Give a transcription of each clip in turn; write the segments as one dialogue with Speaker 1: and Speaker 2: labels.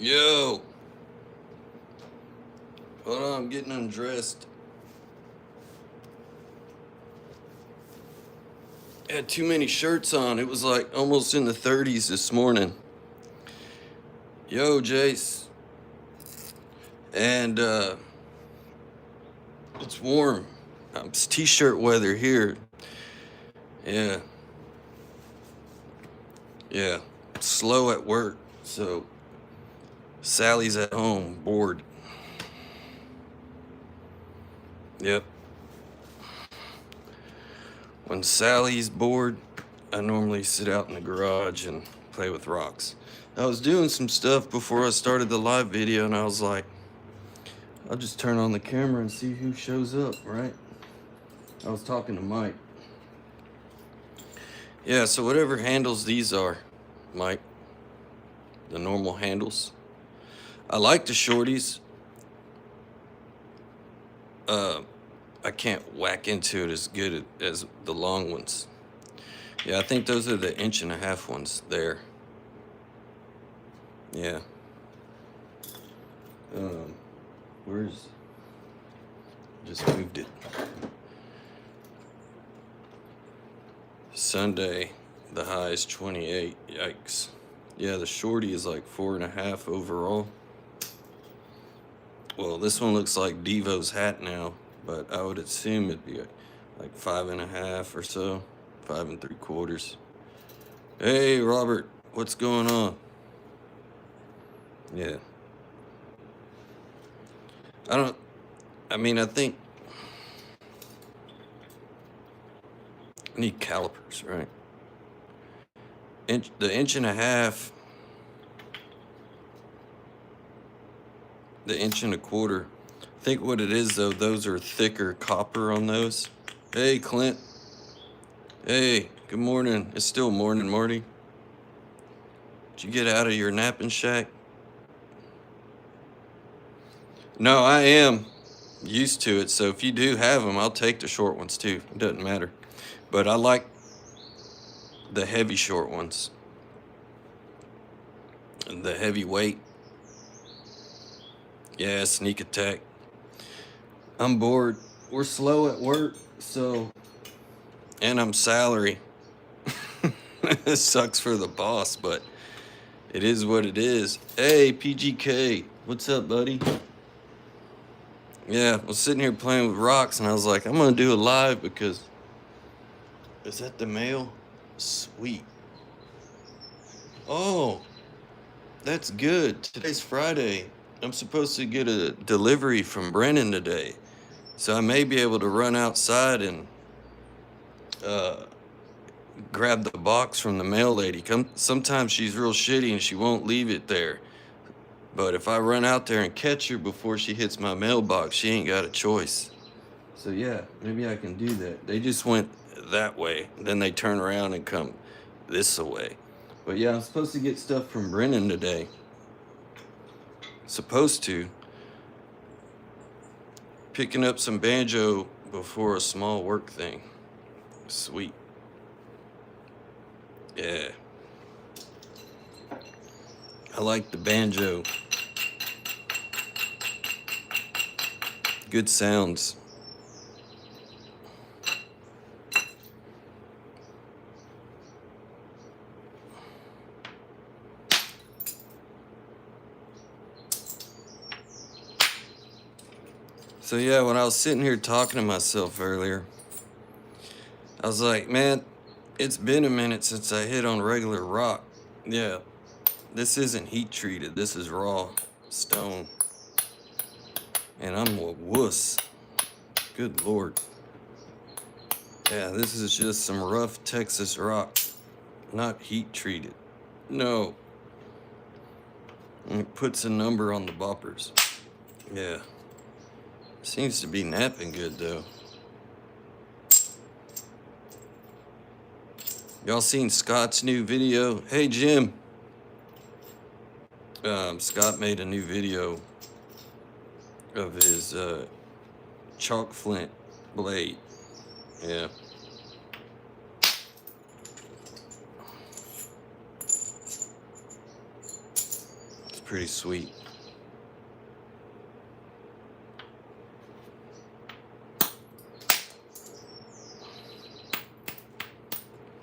Speaker 1: Yo, hold on, I'm getting undressed. I had too many shirts on. It was like almost in the 30s this morning. Yo, Jace. And it's warm. It's t-shirt weather here. Yeah. Yeah. Slow at work, so Sally's at home, bored. Yep. When Sally's bored, I normally sit out in the garage and play with rocks. I was doing some stuff before I started the live video, and I was like, I'll just turn on the camera and see who shows up, right? I was talking to Mike. Yeah, so whatever handles these are, Mike, the normal handles. I like the shorties. I can't whack into it as good as the long ones. Yeah, I think those are the 1.5 ones there. Yeah. Where's... Just moved it. Sunday, the high is 28. Yikes. Yeah, the shorty is like 4.5 overall. Well, this one looks like Devo's hat now, but I would assume it'd be like 5.5 or so, 5 3/4. Hey, Robert, what's going on? Yeah. I think I need calipers, right? The 1.5, the 1.25. I think what it is though, those are thicker copper on those. Hey, Clint. Hey, good morning. It's still morning, Marty. Did you get out of your napping shack? No, I am used to it. So if you do have them, I'll take the short ones too. It doesn't matter. But I like the heavy short ones. The heavyweight. Yeah, sneak attack. I'm bored. We're slow at work, so... And I'm salary. It sucks for the boss, but it is what it is. Hey, PGK. What's up, buddy? Yeah, I was sitting here playing with rocks, and I was like, I'm going to do a live because... Is that the mail? Sweet. Oh, that's good. Today's Friday. I'm supposed to get a delivery from Brennan today. So I may be able to run outside and grab the box from the mail lady. Sometimes she's real shitty and she won't leave it there. But if I run out there and catch her before she hits my mailbox, she ain't got a choice. So yeah, maybe I can do that. They just went that way. Then they turn around and come this way. But yeah, I'm supposed to get stuff from Brennan today. Supposed to. Picking up some banjo before a small work thing. Sweet. Yeah. I like the banjo. Good sounds. So yeah, when I was sitting here talking to myself earlier, I was like, man, it's been a minute since I hit on regular rock. Yeah, this isn't heat treated. This is raw stone. And I'm a wuss. Good Lord. Yeah, this is just some rough Texas rock. Not heat treated. No. And it puts a number on the boppers. Yeah. Seems to be napping good though. Y'all seen Scott's new video? Hey Jim. Scott made a new video of his chalk flint blade. Yeah. It's pretty sweet.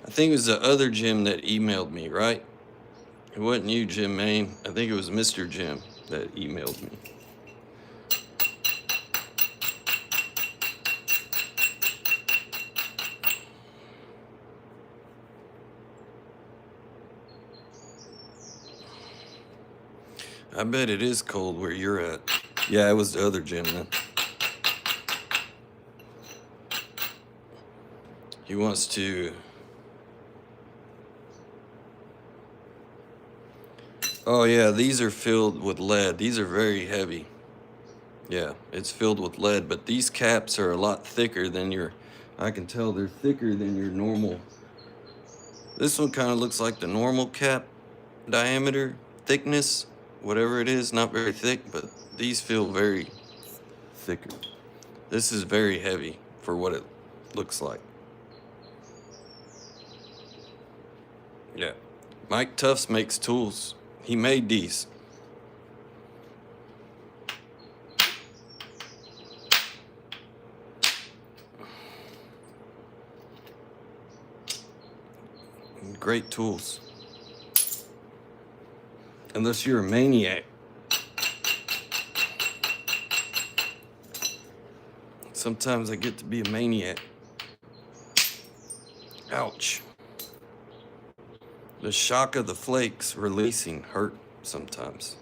Speaker 1: I think it was the other Jim that emailed me, right? It wasn't you, Jim Main. I think it was Mr. Jim that emailed me. I bet it is cold where you're at. Yeah, it was the other Jim then. He wants to... Oh yeah, these are filled with lead. These are very heavy. Yeah, it's filled with lead, but these caps are a lot thicker than your... I can tell they're thicker than your normal. This one kind of looks like the normal cap diameter, thickness, whatever it is, not very thick, but these feel very thicker. This is very heavy for what it looks like. Yeah. Mike Tufts makes tools. He made these. Great tools. Unless you're a maniac. Sometimes I get to be a maniac. Ouch. The shock of the flakes releasing hurt sometimes.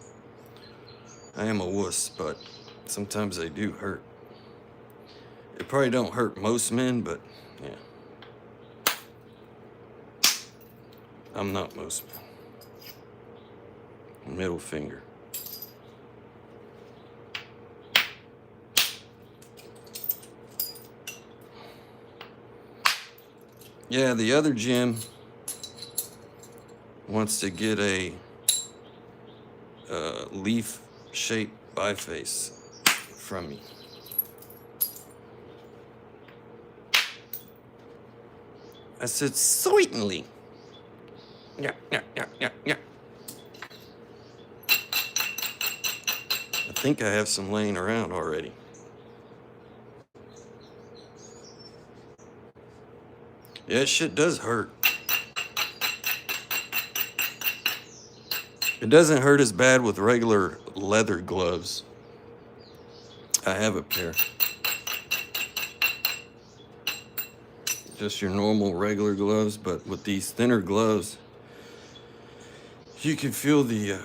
Speaker 1: I am a wuss, but sometimes they do hurt. It probably don't hurt most men, but yeah. I'm not most men. Middle finger. Yeah, the other Jim wants to get a leaf-shaped biface from me. I said, certainly. Yeah. I think I have some laying around already. Yeah, that shit does hurt. It doesn't hurt as bad with regular leather gloves. I have a pair. Just your normal regular gloves, but with these thinner gloves, you can feel the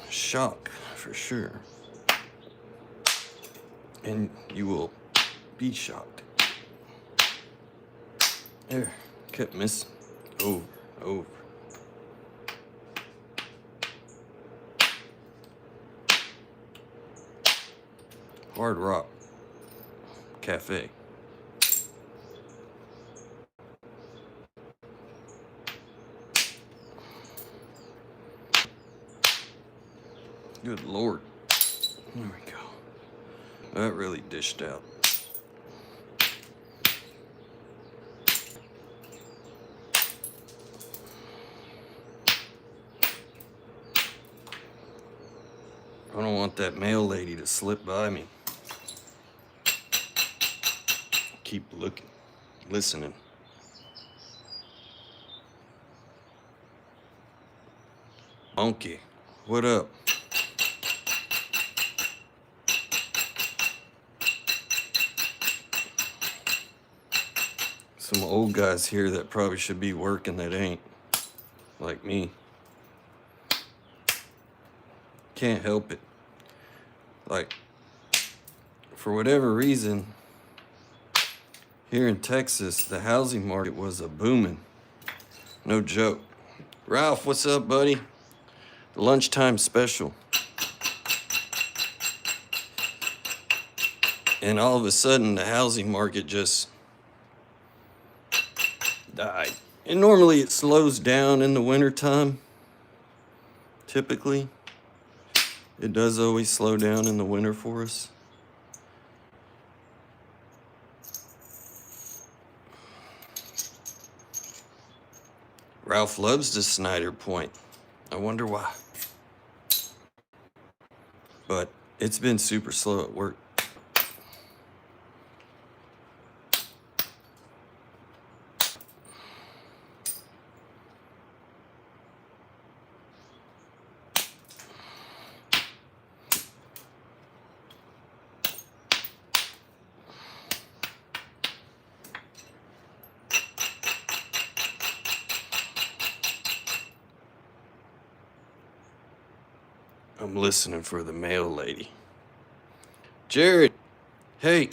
Speaker 1: shock for sure. And you will be shocked. There, kept missing. Over. Hard Rock Cafe. Good Lord. There we go. That really dished out. I don't want that mail lady to slip by me. Keep looking, listening. Monkey, what up? Some old guys here that probably should be working that ain't, like me. Can't help it. Like, for whatever reason, here in Texas, the housing market was a booming. No joke. Ralph, what's up, buddy? The lunchtime special. And all of a sudden, the housing market just died. And normally it slows down in the wintertime. Typically. It does always slow down in the winter for us. Ralph loves the Snyder Point. I wonder why. It's been super slow at work. I'm listening for the mail lady. Jared, hey,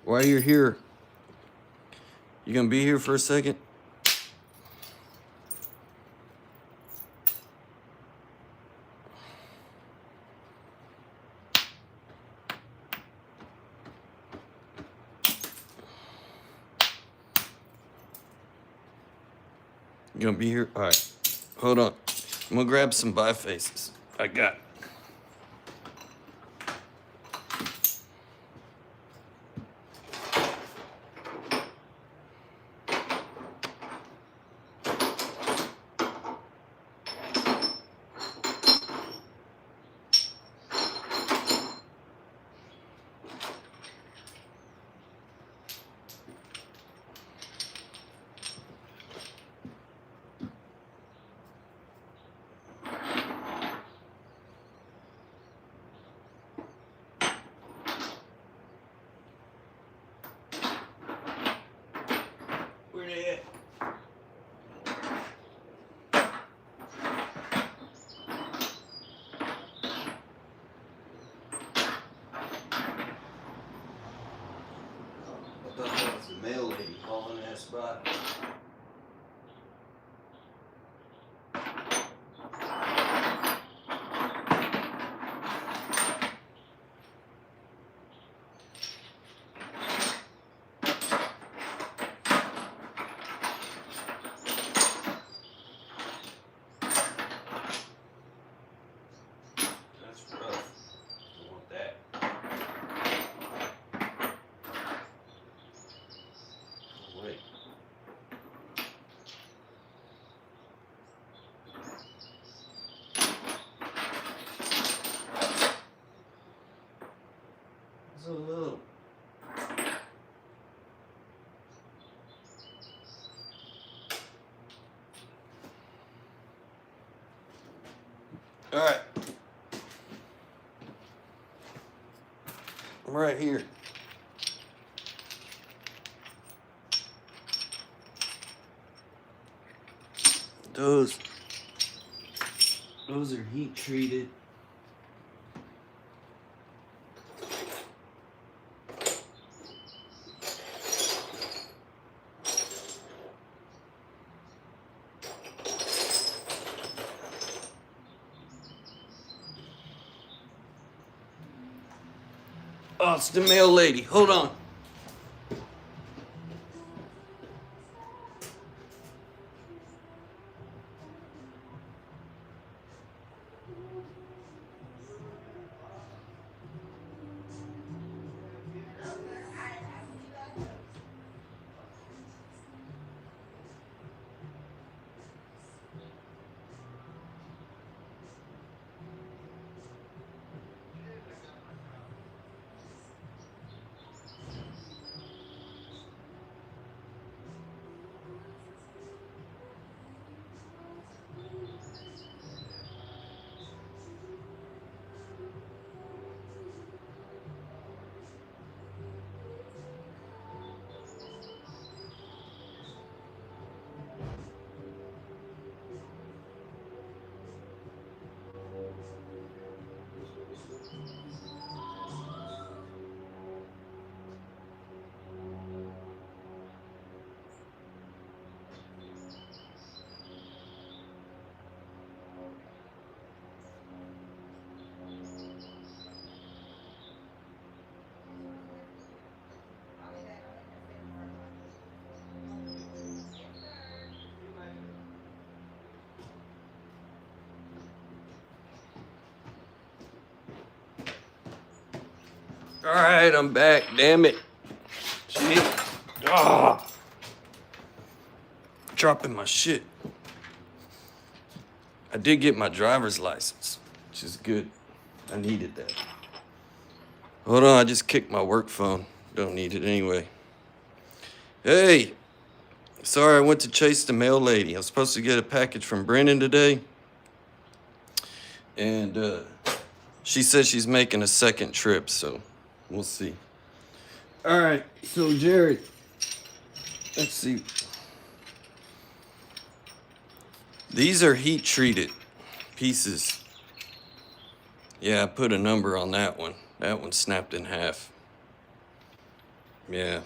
Speaker 1: while you're here, you gonna be here for a second? You gonna be here? All right, hold on. I'm gonna grab some bifaces. I got. Where they at? I thought that was the mail lady calling that spot. That's rough. I want that. Oh, wait. So little. All right. I'm right here. Those are heat treated. Oh, it's the mail lady. Hold on. All right, I'm back. Damn it. Shit. Ah. Dropping my shit. I did get my driver's license, which is good. I needed that. Hold on, I just kicked my work phone. Don't need it anyway. Hey, sorry I went to chase the mail lady. I was supposed to get a package from Brennan today. And she says she's making a second trip, so we'll see. All right, so Jared, let's see. These are heat treated pieces. Yeah, I put a number on that one. That one snapped in half. Yeah.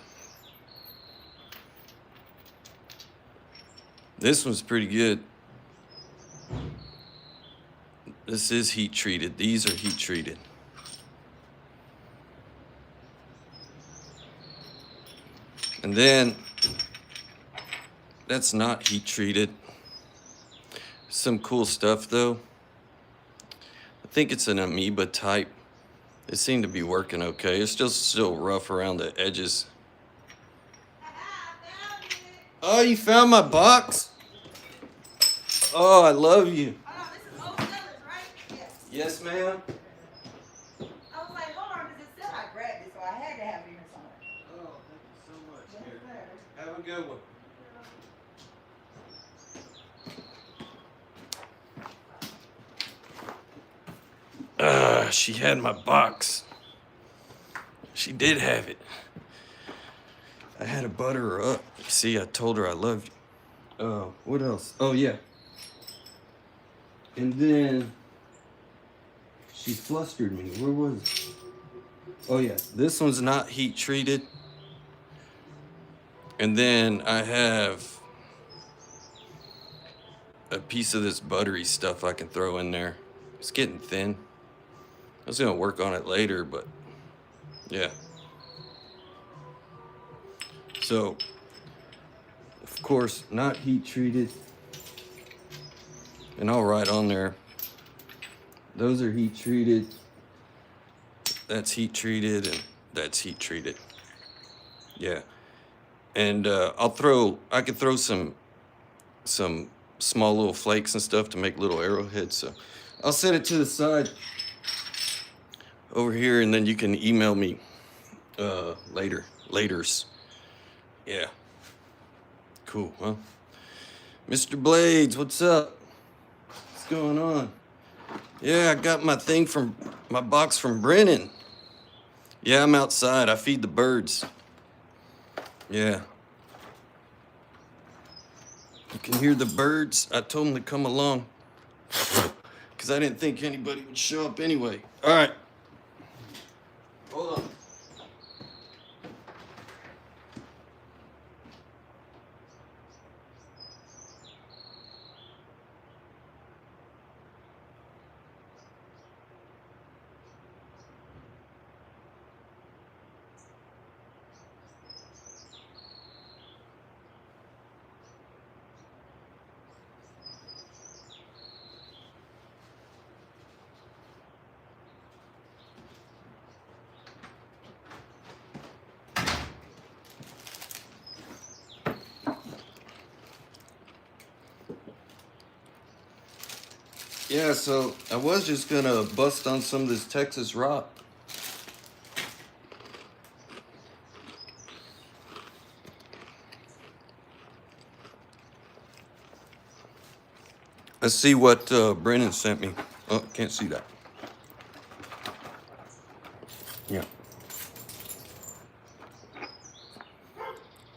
Speaker 1: This one's pretty good. This is heat treated. These are heat treated. And then that's not heat treated. Some cool stuff though. I think it's an amoeba type. It seemed to be working okay. It's just still rough around the edges. Oh, you found my box? Oh, I love you.
Speaker 2: Oh, this is old sellers, right? Yes.
Speaker 1: Yes, ma'am.
Speaker 2: I was like, hold on, because it said I grabbed it, so I had to have it here somewhere.
Speaker 1: Oh, thank you so much.
Speaker 2: Yes,
Speaker 1: Here.
Speaker 2: sir.
Speaker 1: Have a good one. She had my box. She did have it. I had to butter her up. You see, I told her I loved you. Oh, what else? Oh, yeah. And then she flustered me. Where was it? Oh, yeah. This one's not heat treated. And then I have a piece of this buttery stuff I can throw in there. It's getting thin. I was gonna work on it later, but yeah. So, of course, not heat treated. And I'll write on there, those are heat treated, that's heat treated, and that's heat treated. Yeah. And I could throw some small little flakes and stuff to make little arrowheads. So I'll set it to the side over here, and then you can email me laters. Yeah. Cool, huh? Mr. Blades, what's up? What's going on? Yeah, I got my box from Brennan. Yeah, I'm outside. I feed the birds. Yeah. You can hear the birds. I told them to come along because I didn't think anybody would show up anyway. All right. Hold on. Yeah, so I was just gonna bust on some of this Texas rock. Let's see what Brennan sent me. Oh, can't see that. Yeah.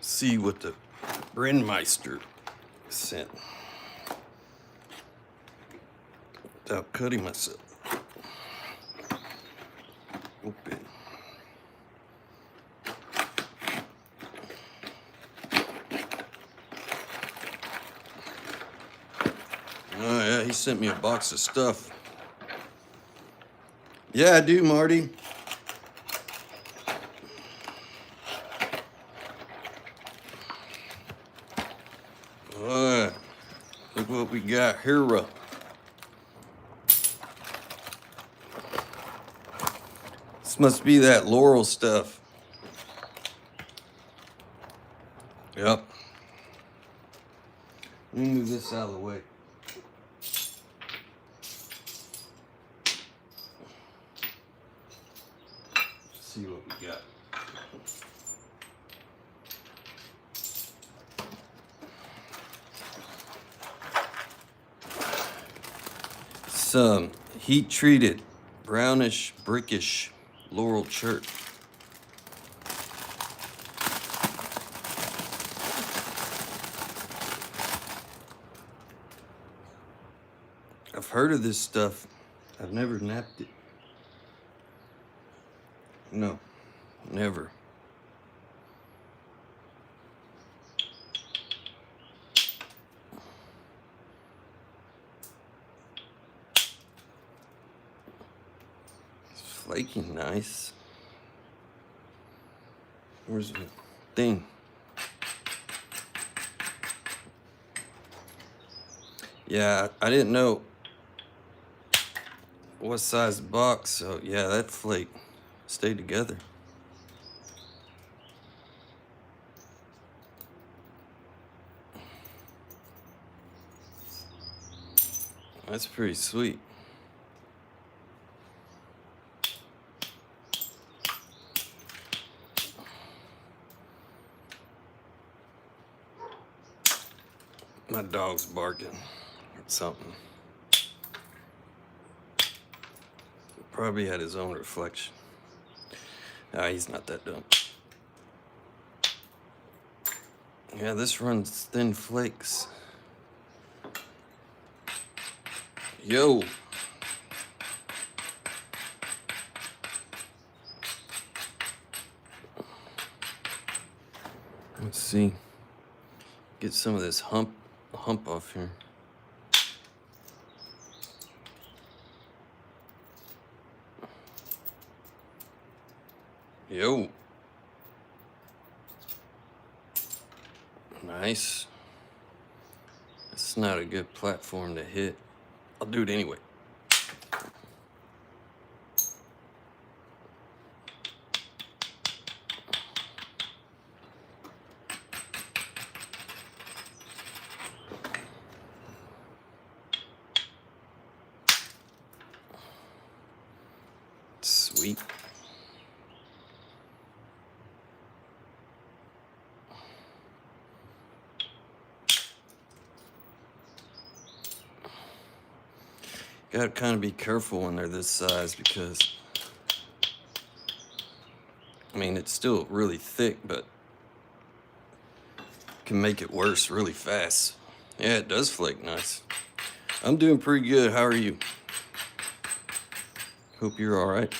Speaker 1: See what the Brennmeister sent. Without cutting myself. Open. Oh yeah, he sent me a box of stuff. Yeah, I do, Marty. Look what we got here. This must be that Laurel stuff. Yep. Let me move this out of the way. what we got. Some heat treated, brownish, brickish laurel chert. I've heard of this stuff. I've never napped it. No, never. It's flaky nice. Where's the thing? Yeah, I didn't know what size box, so yeah, that flake stayed together. That's pretty sweet. My dog's barking at something. Probably had his own reflection. Nah, he's not that dumb. Yeah, this runs thin flakes. Yo. Let's see. Get some of this hump off here. Yo. Nice. It's not a good platform to hit. I'll do it anyway. Sweet. Gotta kind of be careful when they're this size because, I mean, it's still really thick, but can make it worse really fast. Yeah, it does flake nice. I'm doing pretty good. How are you? Hope you're all right.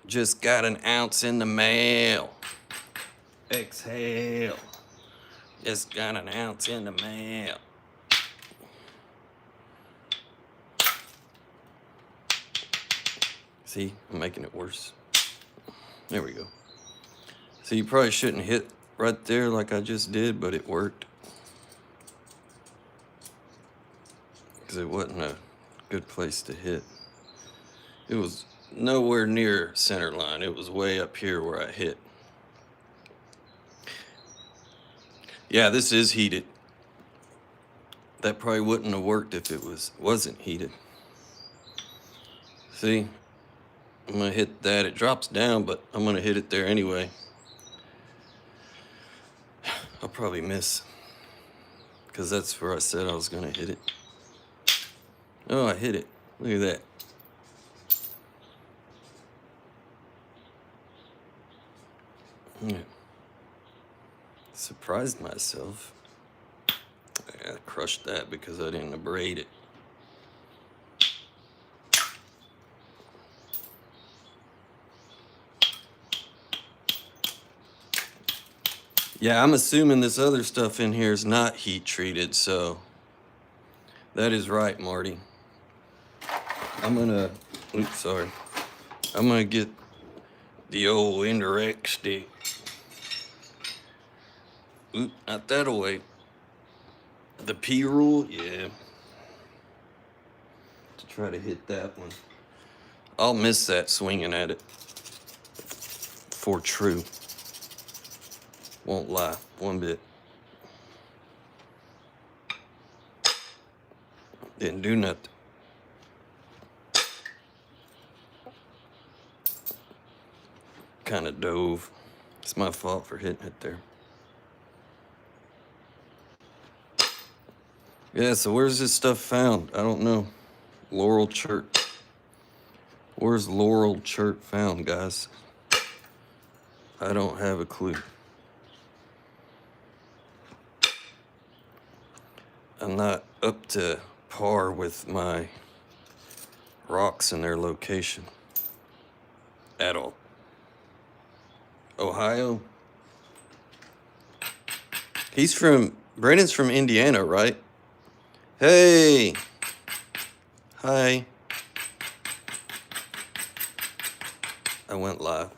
Speaker 1: Just got an ounce in the mail. Exhale. Just got an ounce in the mail. See, I'm making it worse. There we go. So you probably shouldn't hit right there like I just did, but it worked. Because it wasn't a good place to hit. It was nowhere near center line. It was way up here where I hit. Yeah, this is heated. That probably wouldn't have worked if it wasn't heated. See? I'm gonna hit that. It drops down, but I'm gonna hit it there anyway. I'll probably miss. Because that's where I said I was gonna hit it. Oh, I hit it. Look at that. Yeah. Surprised myself. I crushed that because I didn't abrade it. Yeah, I'm assuming this other stuff in here is not heat treated, so that is right, Marty. I'm gonna get the old indirect stick. Oop, not that away. The P rule, yeah. To try to hit that one. I'll miss that swinging at it. For true. Won't lie, one bit. Didn't do nothing. kind of dove. It's my fault for hitting it there. Yeah, so where's this stuff found? I don't know. Laurel chert. Where's laurel chert found, guys? I don't have a clue. I'm not up to par with my rocks and their location at all. Ohio? Brandon's from Indiana, right? Hey! Hi. I went live.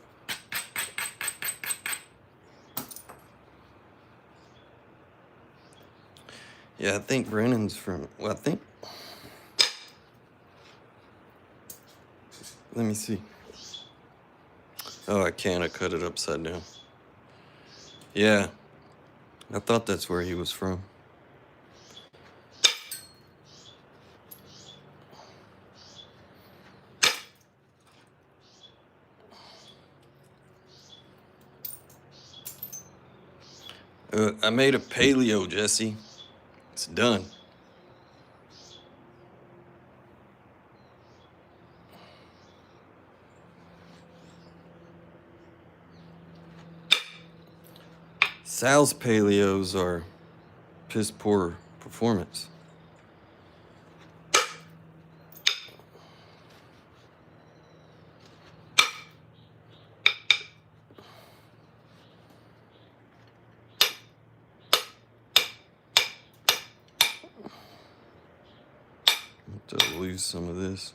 Speaker 1: Yeah, I think Brandon's from, well, I think, let me see. Oh, I can't, I cut it upside down. Yeah, I thought that's where he was from. I made a paleo, Jesse. It's done. Sal's paleos are piss poor performance. To lose some of this.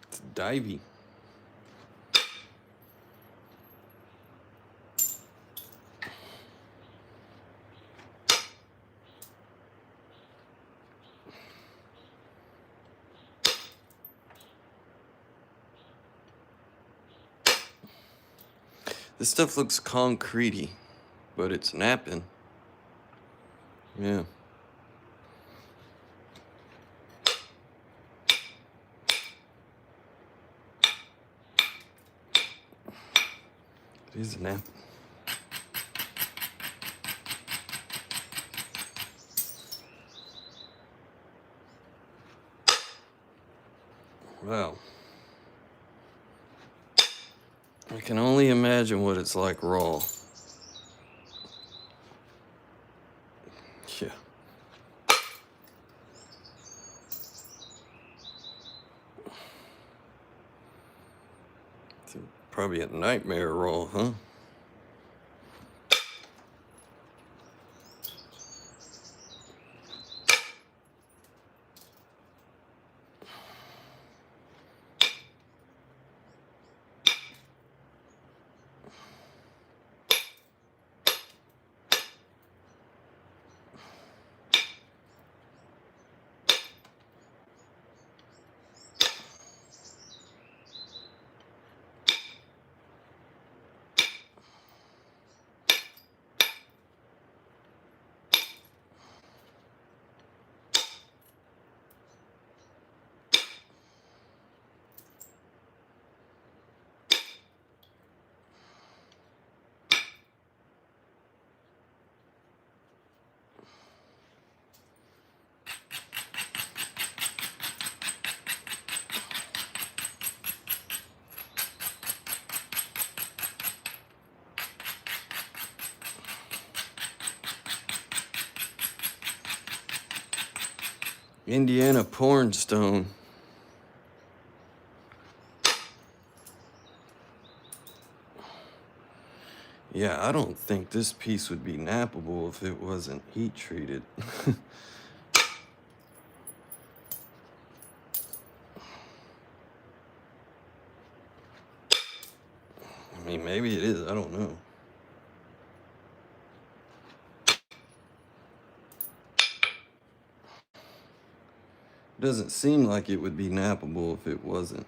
Speaker 1: It's divey. This stuff looks concretey, but it's napping. Yeah. It is napping. Wow. I can only imagine what it's like raw. Yeah. It's probably a nightmare raw, huh? Indiana pornstone. Yeah, I don't think this piece would be nappable if it wasn't heat treated. mean, maybe it is. I don't know. Doesn't seem like it would be nappable if it wasn't.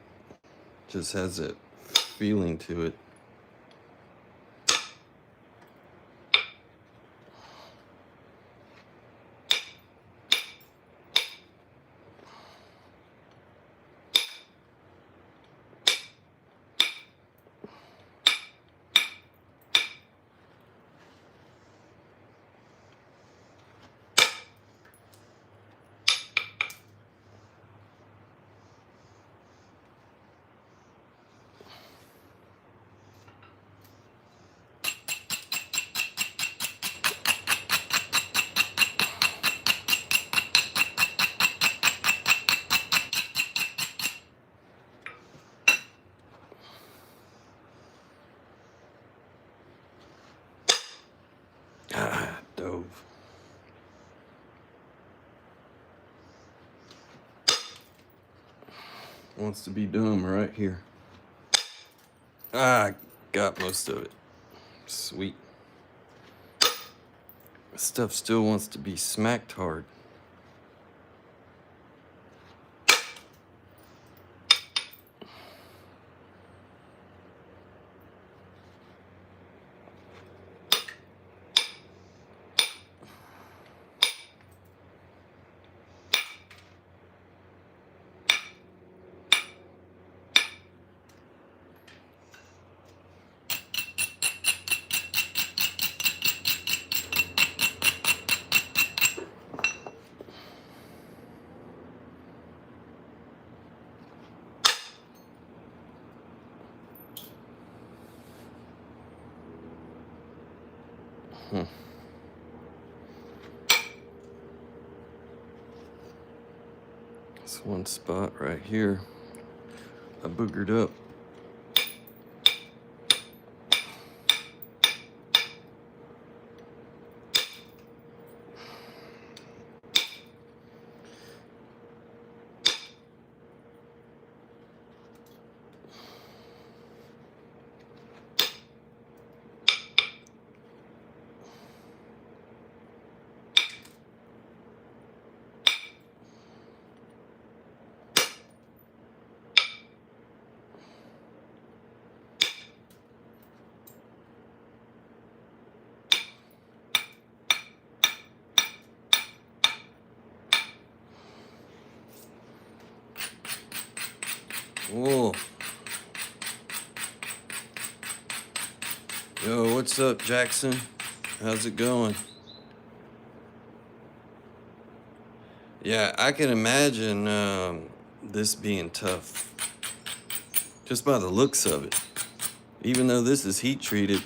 Speaker 1: Just has that feeling to it. Ah, dove. Wants to be dumb right here. Ah, got most of it. Sweet. This stuff still wants to be smacked hard. This one spot right here, I boogered up. Whoa. Yo, what's up, Jackson? How's it going? Yeah, I can imagine this being tough. Just by the looks of it. Even though this is heat treated,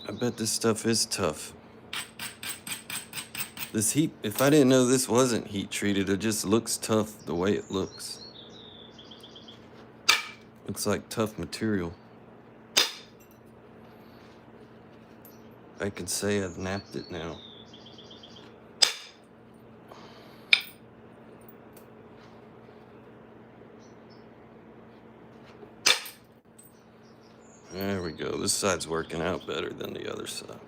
Speaker 1: I bet this stuff is tough. This heat, if I didn't know this wasn't heat treated, it just looks tough the way it looks. Looks like tough material. I can say I've napped it now. There we go. This side's working out better than the other side.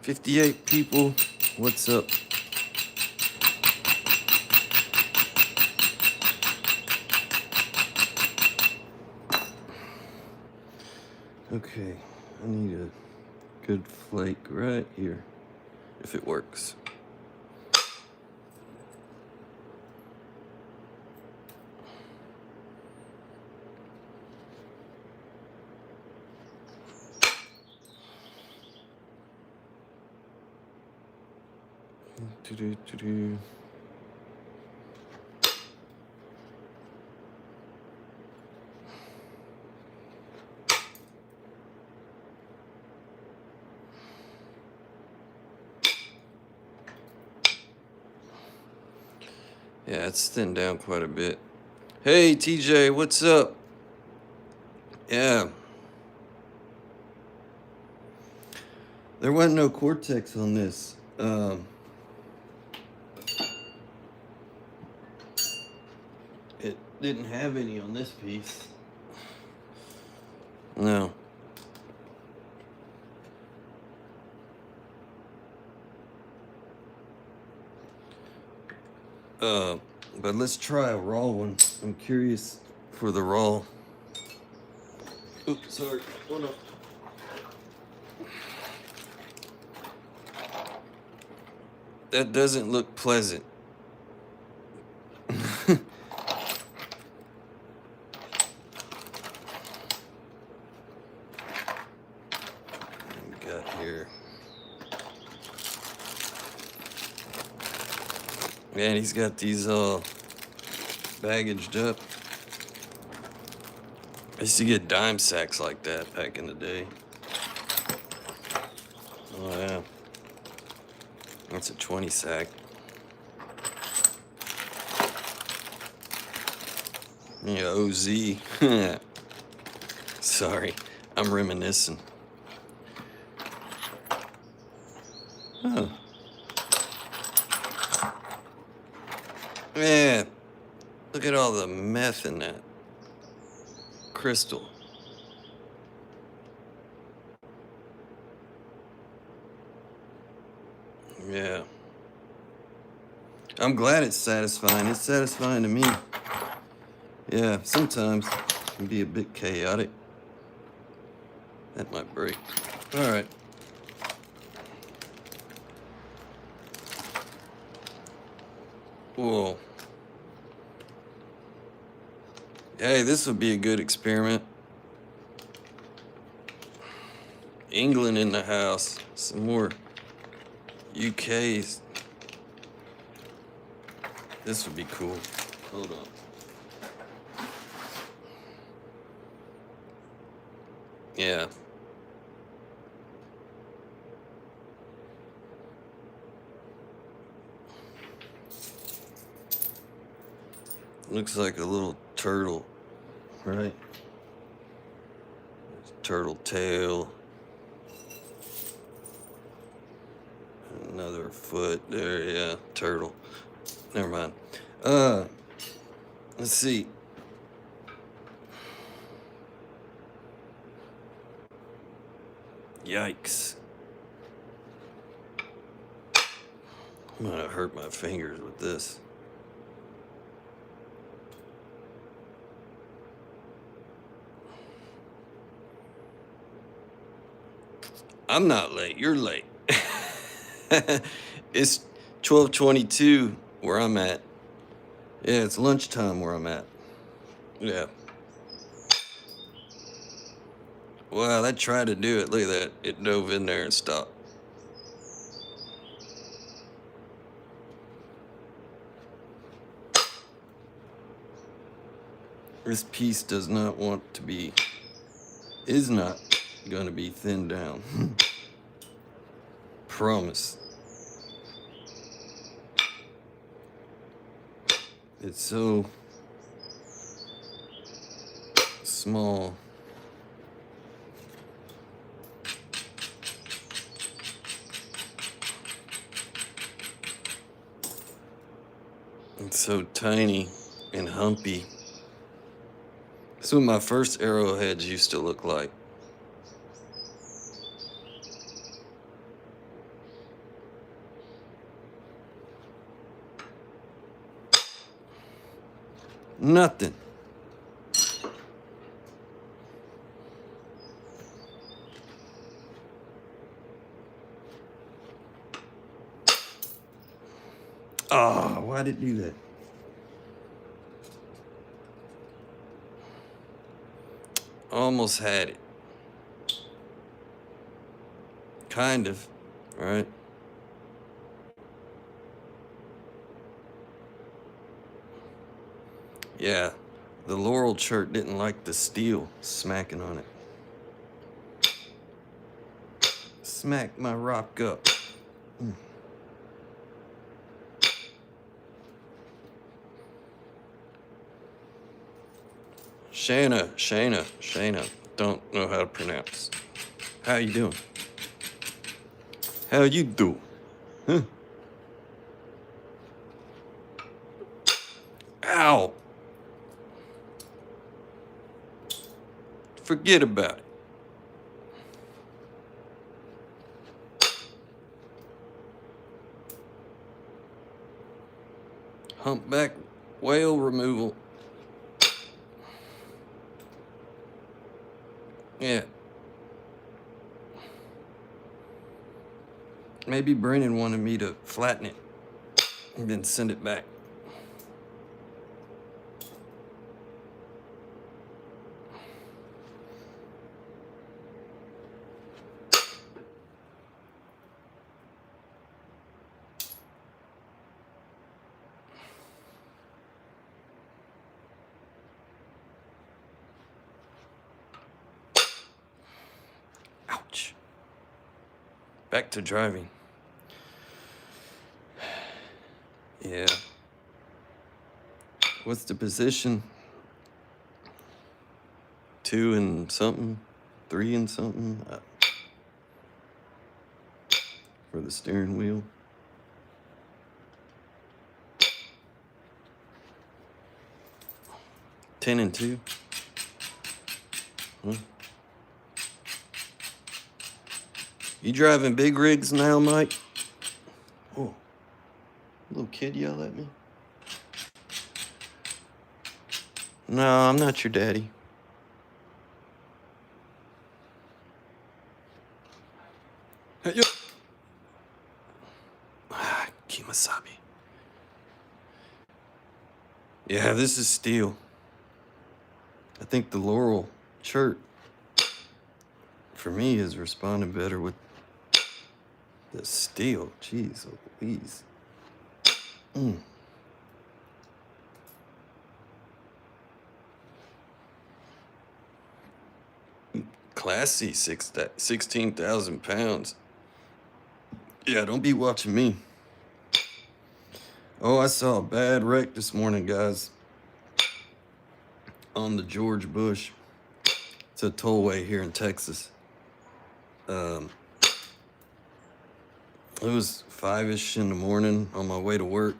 Speaker 1: "58 people, what's up?" Okay, I need a good flake right here, if it works. Yeah, it's thinned down quite a bit. Hey, TJ, what's up? Yeah. There wasn't no cortex on this. It didn't have any on this piece. No. But let's try a raw one. I'm curious for the raw. Oops, sorry. Hold on. That doesn't look pleasant. What we got here? Man, he's got these all baggaged up. I used to get dime sacks like that back in the day. Oh yeah. That's a 20 sack. Yeah, OZ. Sorry, I'm reminiscing. Huh. Man, look at all the meth in that crystal. Yeah. I'm glad it's satisfying. It's satisfying to me. Yeah, sometimes it can be a bit chaotic. That might break. All right. Whoa. Hey, this would be a good experiment. England in the house. Some more UK's. This would be cool. Hold on. Yeah. Looks like a little turtle, right? Turtle tail. Another foot there, yeah, turtle. Never mind. Let's see. Yikes. I'm gonna hurt my fingers with this. I'm not late, you're late. It's 12:22 where I'm at. Yeah, it's lunchtime where I'm at. Yeah. Wow, that tried to do it. Look at that. It dove in there and stopped. This piece does not want to be, is not going to be thinned down. Promise. It's so small. It's so tiny and humpy. This is what my first arrowheads used to look like. Nothing. Oh, why did it do that? Almost had it. Kind of, right? Yeah, the laurel chert didn't like the steel smacking on it. Smack my rock up. Shayna. Don't know how to pronounce. How you doing? How you do? Huh? Ow! Forget about it. Humpback whale removal. Yeah. Maybe Brennan wanted me to flatten it and then send it back. Ouch. Back to driving. Yeah. What's the position? 2 and something? 3 and something? For the steering wheel. Ten and 2. Huh? You driving big rigs now, Mike? Oh, little kid yell at me. No, I'm not your daddy. Hey, yo. Kimasabi. Yeah, this is steel. I think the Laurel shirt, for me, is responding better with the steel. Jeez Louise. Classy, 16,000 pounds. Yeah, don't be watching me. Oh, I saw a bad wreck this morning, guys. On the George Bush. It's a tollway here in Texas. It was 5-ish in the morning on my way to work.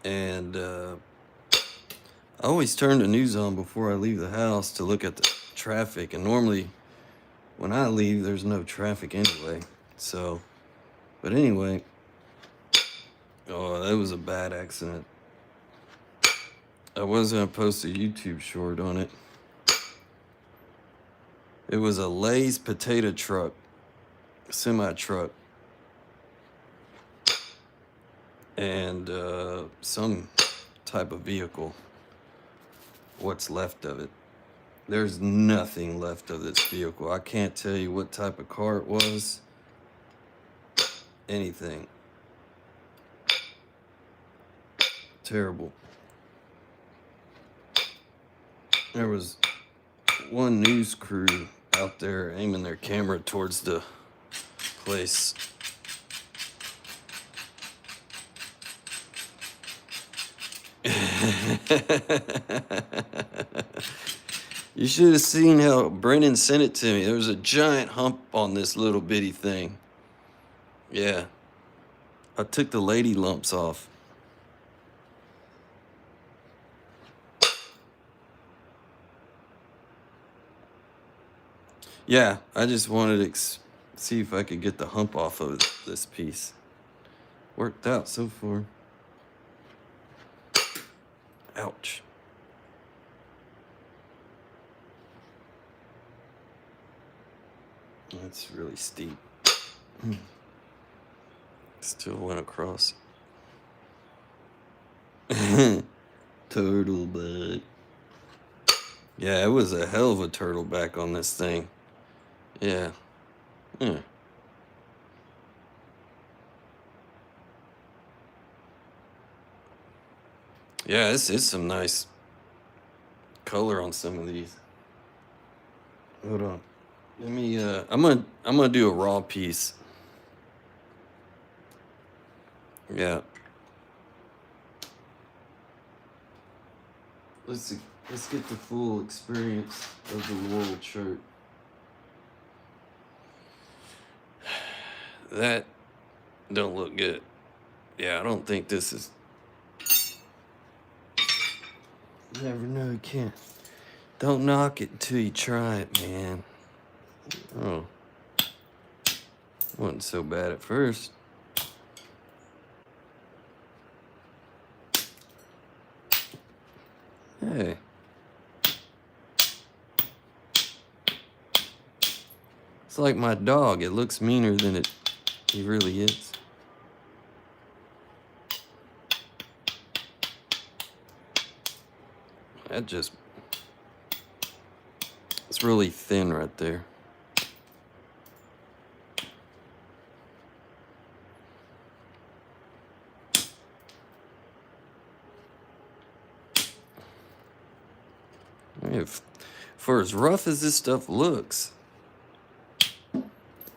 Speaker 1: And I always turn the news on before I leave the house to look at the traffic. And normally, when I leave, there's no traffic anyway. So, but anyway, oh, that was a bad accident. I was going to post a YouTube short on it. It was a Lay's potato truck, semi-truck, and some type of vehicle. What's left of it. There's nothing left of this vehicle. I can't tell you what type of car it was. Anything. Terrible. There was one news crew out there aiming their camera towards the place. You should have seen how Brennan sent it to me. There was a giant hump on this little bitty thing. Yeah. I took the lady lumps off. Yeah, I just wanted to see if I could get the hump off of this piece. Worked out so far. Ouch. That's really steep. Still went across. Turtle butt. Yeah, it was a hell of a turtle back on this thing. Yeah. Yeah. Yeah, it's some nice color on some of these. Hold on. Let me I'm gonna do a raw piece. Yeah. Let's see. Let's get the full experience of the Laurel shirt. That don't look good. Yeah, I don't think this is. You never know, you can't. Don't knock it until you try it, man. Oh. Wasn't so bad at first. Hey. It's like my dog. It looks meaner than he really is. That just... It's really thin right there. If, for as rough as this stuff looks, it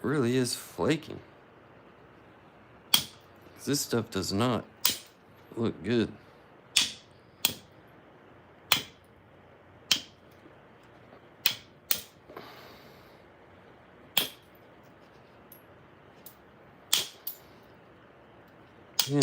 Speaker 1: really is flaking. This stuff does not look good. Yeah.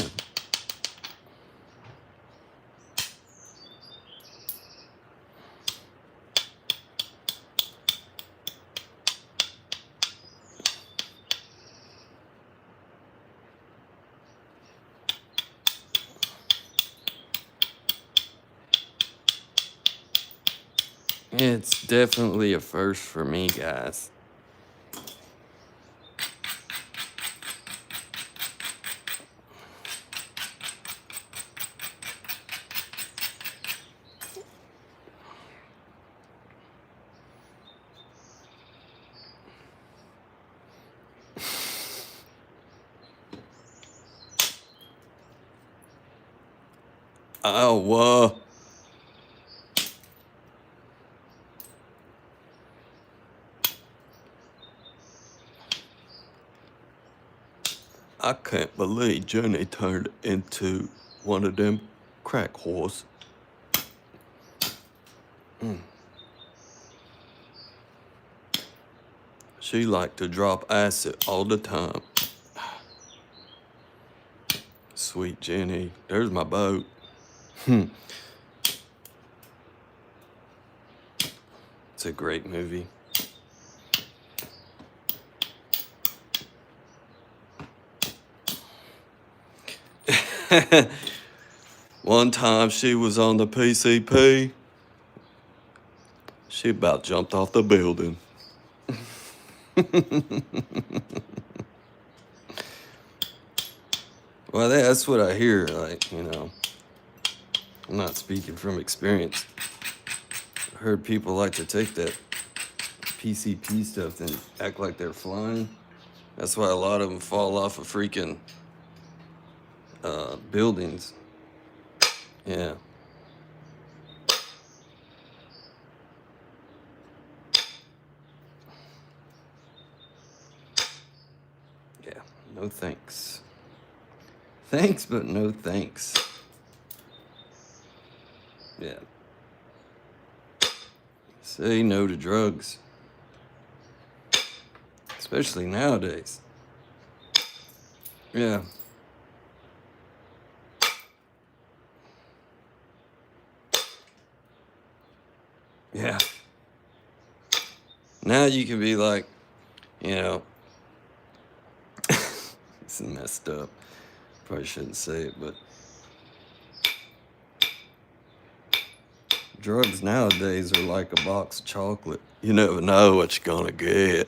Speaker 1: It's definitely a first for me, guys. Oh, I can't believe Jenny turned into one of them crack whores. She liked to drop acid all the time. Sweet Jenny, there's my boat. It's a great movie. One time she was on the PCP. She about jumped off the building. Well, that's what I hear, like, you know. I'm not speaking from experience. I heard people like to take that PCP stuff and act like they're flying. That's why a lot of them fall off of freaking buildings. Yeah. Yeah, no thanks. Thanks, but no thanks. Yeah. Say no to drugs. Especially nowadays. Yeah. Yeah. Now you can be like, you know, it's messed up. Probably shouldn't say it, but drugs nowadays are like a box of chocolate. You never know what you're gonna get.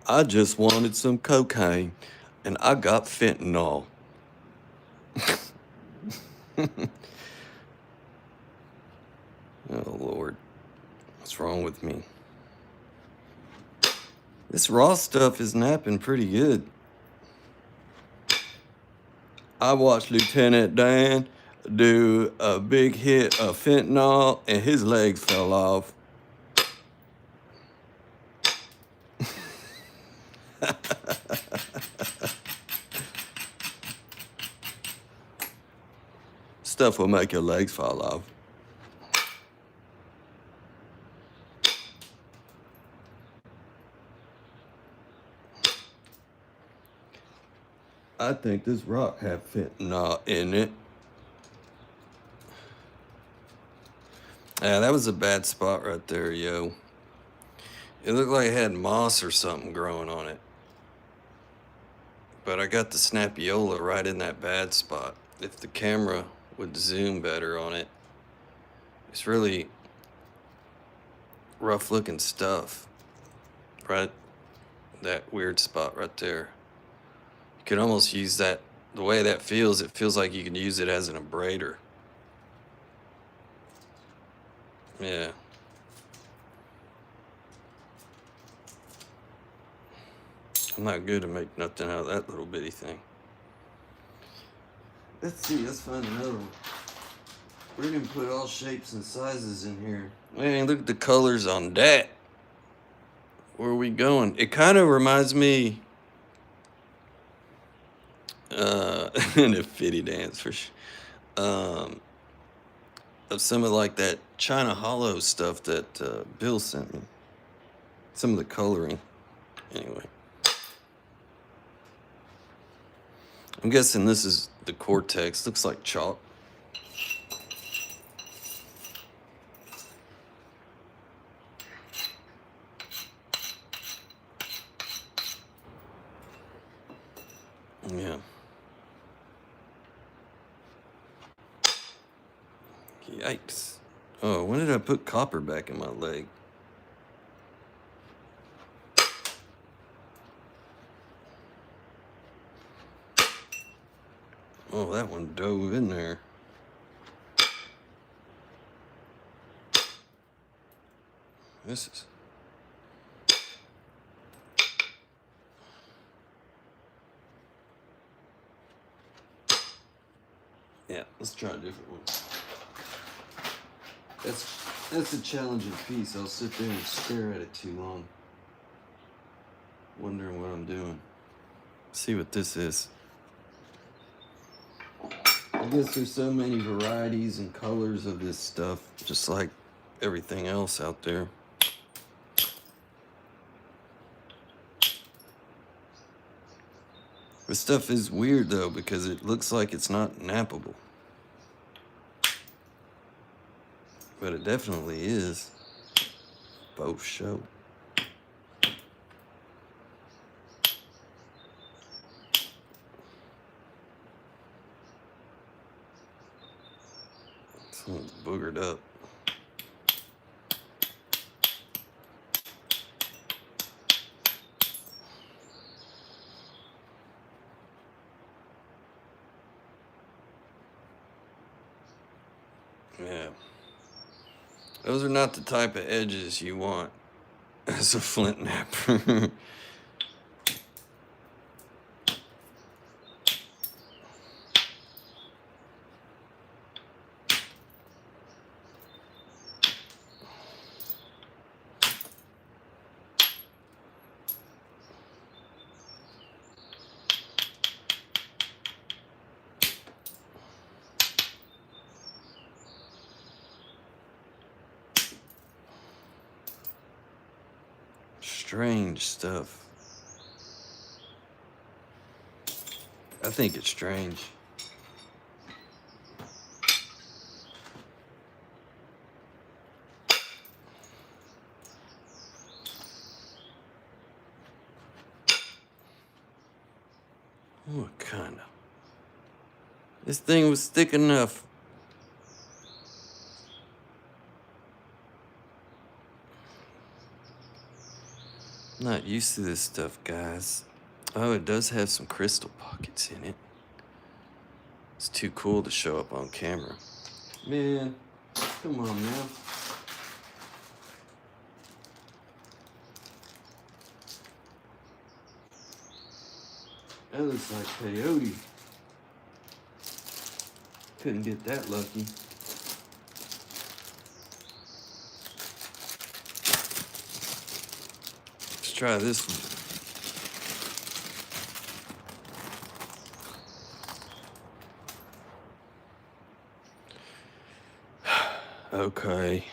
Speaker 1: I just wanted some cocaine, and I got fentanyl. Oh, Lord. What's wrong with me? This raw stuff is napping pretty good. I watched Lieutenant Dan do a big hit of fentanyl and his legs fell off. Stuff will make your legs fall off. I think this rock had fentanyl in it. Yeah, that was a bad spot right there, yo. It looked like it had moss or something growing on it. But I got the snapiola right in that bad spot. If the camera would zoom better on it, it's really rough looking stuff. Right? That weird spot right there. You could almost use that, the way that feels, it feels like you can use it as an abrader. Yeah. I'm not good to make nothing out of that little bitty thing. Let's see, let's find another one. We're gonna put all shapes and sizes in here. Man, look at the colors on that. Where are we going? It kind of reminds me in a fitty dance for sure. Of some of like that China Hollow stuff that Bill sent me. Some of the coloring. Anyway. I'm guessing this is the cortex. Looks like chalk. Yeah. Yikes. Oh, when did I put copper back in my leg? Oh, that one dove in there. This is... Yeah, let's try a different one. That's a challenging piece. I'll sit there and stare at it too long, wondering what I'm doing. See what this is. I guess there's so many varieties and colors of this stuff, just like everything else out there. This stuff is weird though, because it looks like it's not nappable. But it definitely is. Both show. This one's boogered up. Yeah. Those are not the type of edges you want as a flint napper. Strange stuff. I think it's strange. What kind of... This thing was thick enough. I'm not used to this stuff, guys. Oh, it does have some crystal pockets in it. It's too cool to show up on camera. Man, come on now. That looks like peyote. couldn't get that lucky. Let's try this one. Okay.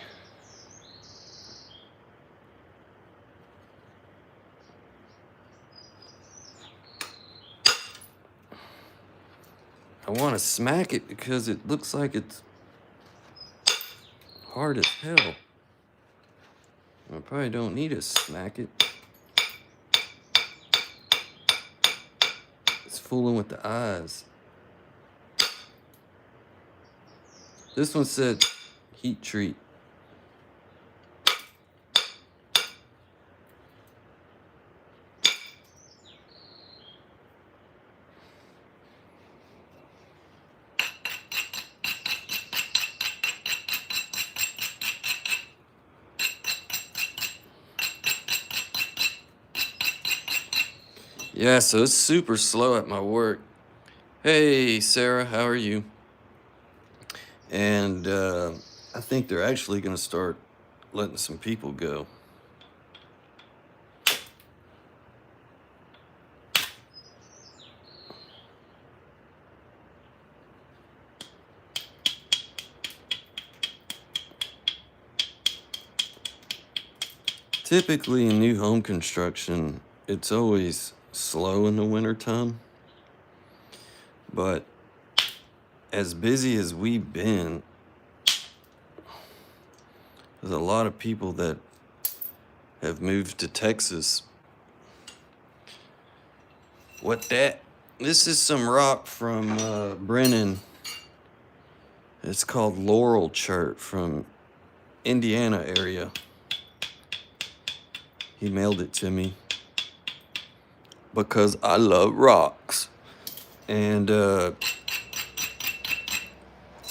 Speaker 1: I want to smack it because it looks like it's hard as hell. I probably don't need to smack it. It's fooling with the eyes. This one said heat treat. Yeah, so it's super slow at my work. Hey, Sarah, how are you? And I think they're actually going to start letting some people go. Typically in new home construction, it's always slow in the wintertime. But as busy as we've been, there's a lot of people that have moved to Texas. What that? This is some rock from Brennan. It's called Laurel Chert from Indiana area. He mailed it to me because I love rocks. And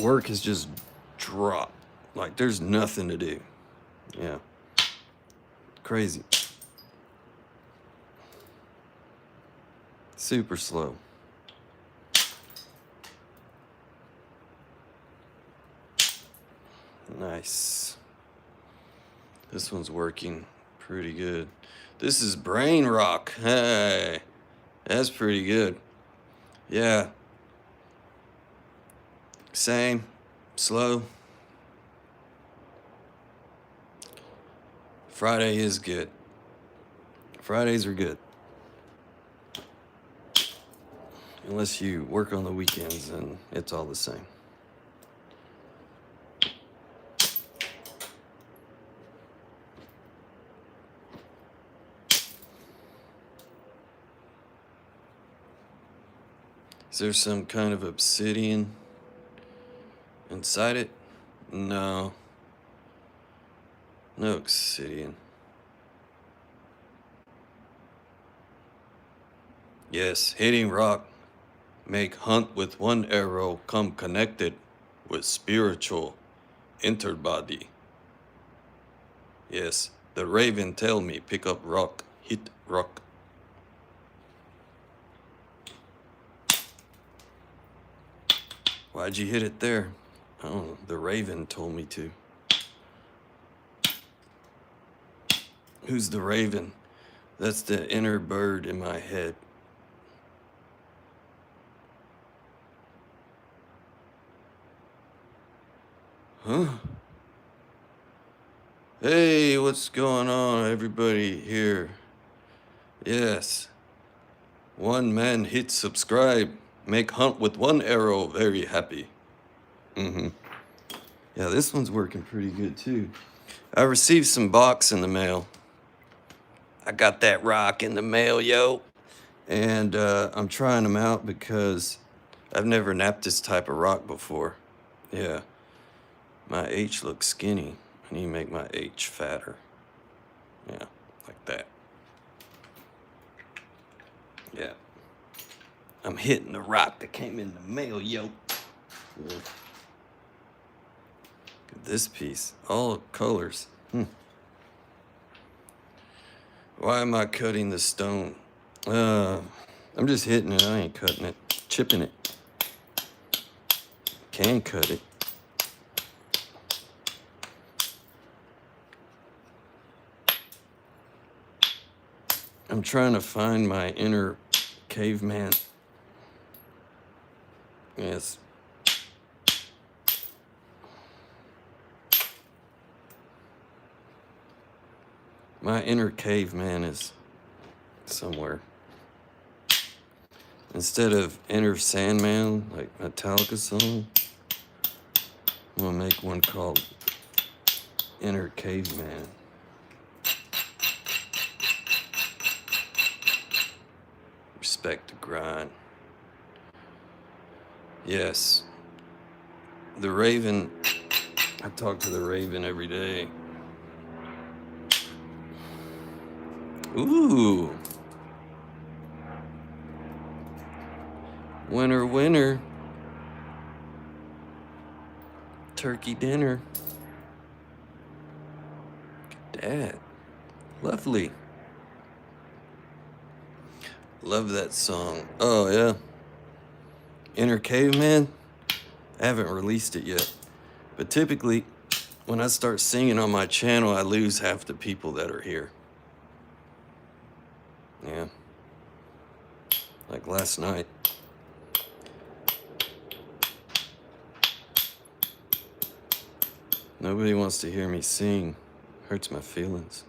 Speaker 1: work has just dropped. Like there's nothing to do. Yeah. Crazy. Super slow. Nice. This one's working pretty good. This is brain rock. Hey, that's pretty good. Yeah. Same. Slow. Friday is good. Fridays are good. Unless you work on the weekends and it's all the same. Is there some kind of obsidian inside it? No. No obsidian. Yes, hitting rock. Make hunt with one arrow come connected with spiritual interbody. Yes, the raven tell me pick up rock, hit rock. Why'd you hit it there? I don't know, the raven told me to. Who's the raven? That's the inner bird in my head. Huh? Hey, what's going on, everybody here? Yes. One man hit subscribe. Make hunt with one arrow very happy. Yeah, this one's working pretty good too. I received some box in the mail. I got that rock in the mail, yo. And I'm trying them out because I've never napped this type of rock before. Yeah. My H looks skinny. I need to make my H fatter. Yeah, like that. Yeah. I'm hitting the rock that came in the mail, yo. Yeah. Look at this piece. All colors. Why am I cutting the stone? I'm just hitting it. I ain't cutting it. Chipping it. can cut it. I'm trying to find my inner caveman. Yes. My inner caveman is somewhere. Instead of Inner Sandman, like Metallica song, I'm gonna make one called Inner Caveman. Respect the grind. Yes. The Raven, I talk to the Raven every day. Ooh. Winner, winner. Turkey dinner. Dad. Lovely. Love that song. Oh, yeah. Inner Caveman. I haven't released it yet. But typically, when I start singing on my channel, I lose half the people that are here. Yeah. Like last night. Nobody wants to hear me sing. Hurts my feelings.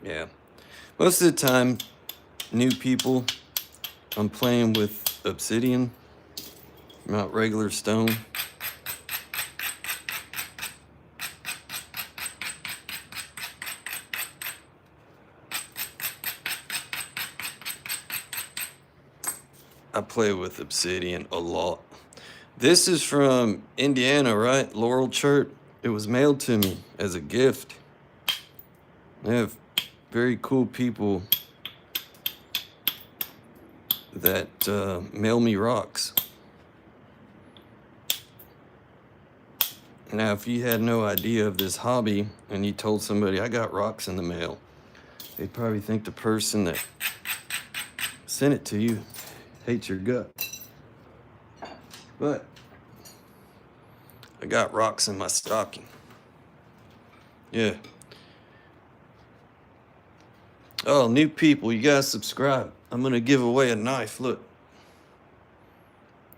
Speaker 1: Yeah. Most of the time, new people, I'm playing with obsidian, not regular stone. I play with obsidian a lot. This is from Indiana, right? Laurel Church. It was mailed to me as a gift. They have very cool people that mail me rocks. Now, if you had no idea of this hobby and you told somebody I got rocks in the mail, they'd probably think the person that sent it to you hates your gut. But I got rocks in my stocking. Yeah. Oh, new people, you guys subscribe. I'm gonna give away a knife. Look,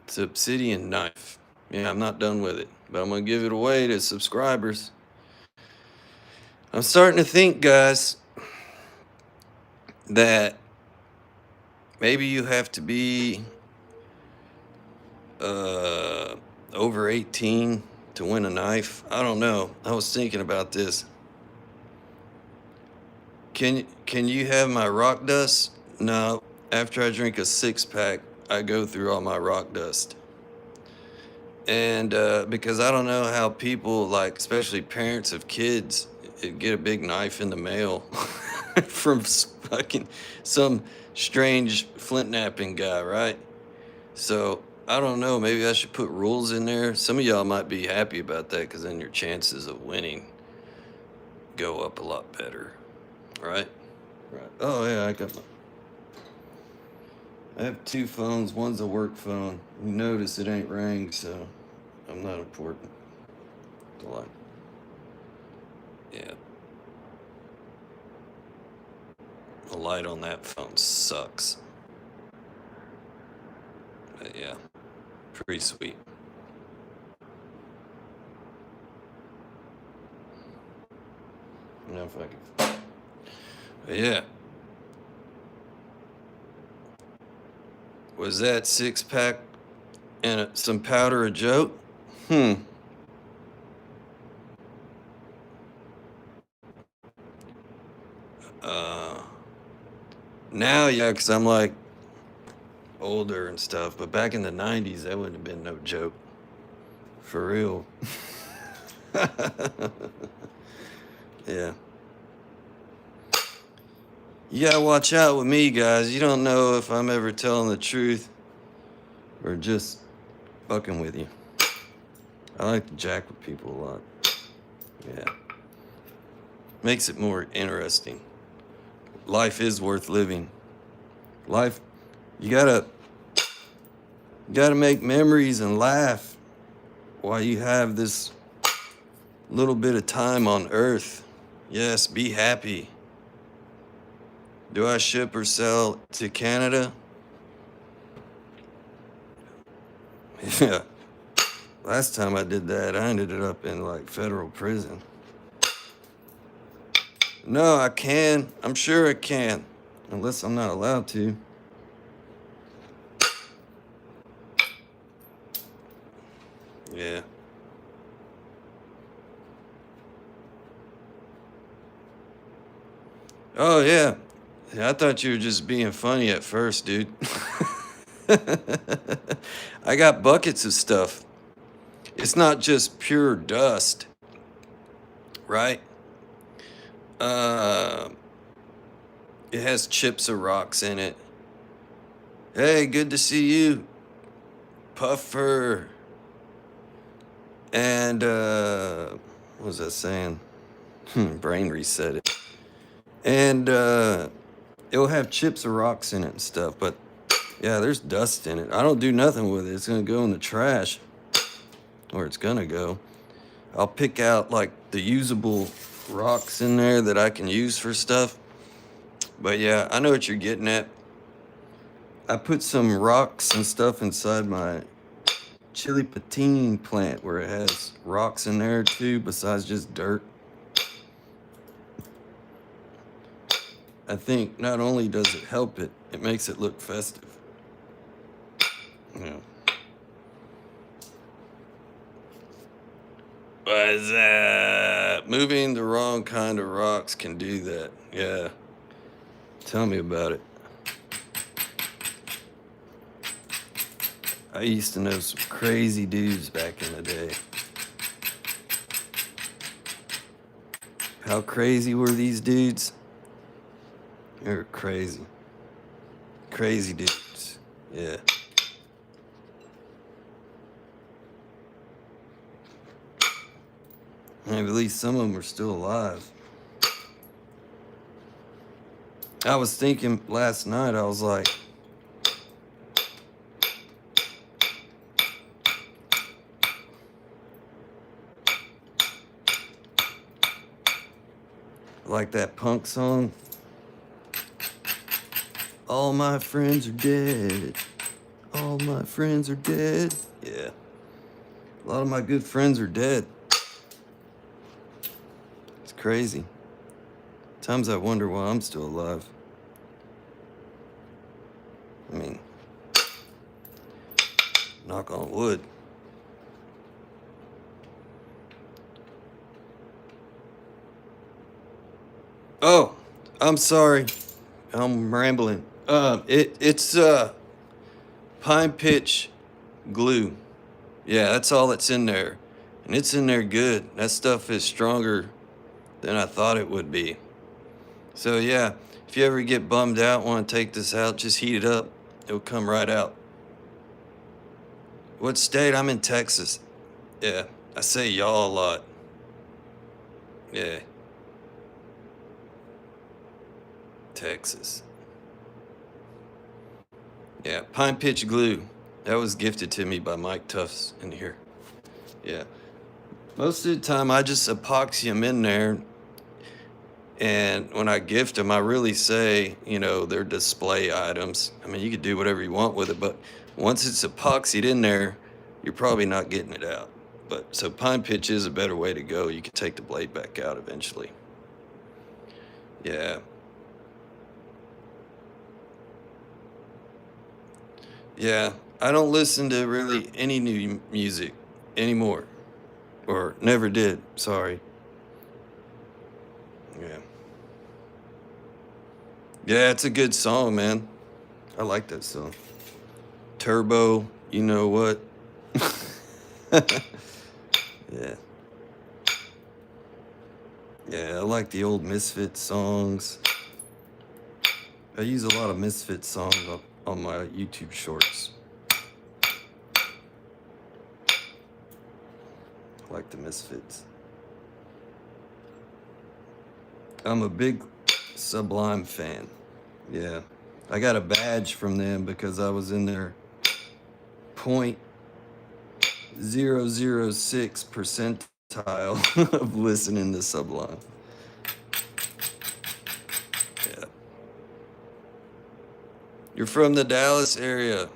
Speaker 1: it's an obsidian knife. Yeah, I'm not done with it, but I'm gonna give it away to subscribers. I'm starting to think, guys, that maybe you have to be over 18 to win a knife. I don't know. I was thinking about this. Can you have my rock dust? No. After I drink a 6-pack, I go through all my rock dust. And because I don't know how people, like, especially parents of kids, get a big knife in the mail from fucking some strange flint napping guy, right? So I don't know. Maybe I should put rules in there. Some of y'all might be happy about that because then your chances of winning go up a lot better, right? Right. Oh yeah, I have 2 phones. One's a work phone. You notice it ain't rang, so I'm not important. The light. Yeah. The light on that phone sucks. But yeah, pretty sweet. Now if I can. But yeah. Was that 6-pack and some powder a joke? Now, yeah, because I'm like older and stuff, but back in the 90s, that wouldn't have been no joke. For real. Yeah. You gotta watch out with me, guys. You don't know if I'm ever telling the truth or just fucking with you. I like to jack with people a lot. Yeah. Makes it more interesting. life is worth living. Life, you gotta make memories and laugh while you have this little bit of time on earth. Yes, be happy. Do I ship or sell to Canada? Yeah. Last time I did that, I ended up in like federal prison. No, I can. I'm sure I can. Unless I'm not allowed to. Yeah. Oh, yeah. Yeah, I thought you were just being funny at first, dude. I got buckets of stuff. It's not just pure dust, right? Uh, it has chips of rocks in it. Hey, good to see you, Puffer. And, what was I saying? Brain reset it. And, it'll have chips of rocks in it and stuff, but yeah, there's dust in it. I don't do nothing with it. It's gonna go in the trash, or it's gonna go. I'll pick out like the usable rocks in there that I can use for stuff. But yeah, I know what you're getting at. I put some rocks and stuff inside my chili patine plant where it has rocks in there too, besides just dirt. I think not only does it help it, it makes it look festive. Yeah. But moving the wrong kind of rocks can do that. Yeah. Tell me about it. I used to know some crazy dudes back in the day. How crazy were these dudes? They were crazy. Crazy dudes. Yeah. And at least some of them are still alive. I was thinking last night, I was like, that punk song. All my friends are dead. All my friends are dead. Yeah. A lot of my good friends are dead. It's crazy. Times I wonder why I'm still alive. I mean, knock on wood. Oh, I'm sorry. I'm rambling. It's pine pitch glue. Yeah, that's all that's in there. And it's in there good. That stuff is stronger than I thought it would be. So yeah, if you ever get bummed out, want to take this out, just heat it up. It'll come right out. What state? I'm in Texas. Yeah, I say y'all a lot. Yeah. Texas. Yeah, pine pitch glue. That was gifted to me by Mike Tufts in here. Yeah. Most of the time, I just epoxy them in there. And when I gift them, I really say, they're display items. I mean, you could do whatever you want with it, but once it's epoxied in there, you're probably not getting it out. But so pine pitch is a better way to go. You can take the blade back out eventually. Yeah. Yeah. I don't listen to really any new music anymore. Or never did. Sorry. Yeah. Yeah, it's a good song, man. I like that song. Turbo, you know what? Yeah. Yeah, I like the old Misfit songs. I use a lot of Misfit songs on my YouTube shorts. I like the Misfits. I'm a big Sublime fan. Yeah. I got a badge from them because I was in their 0.006 percentile of listening to Sublime. Yeah. You're from the Dallas area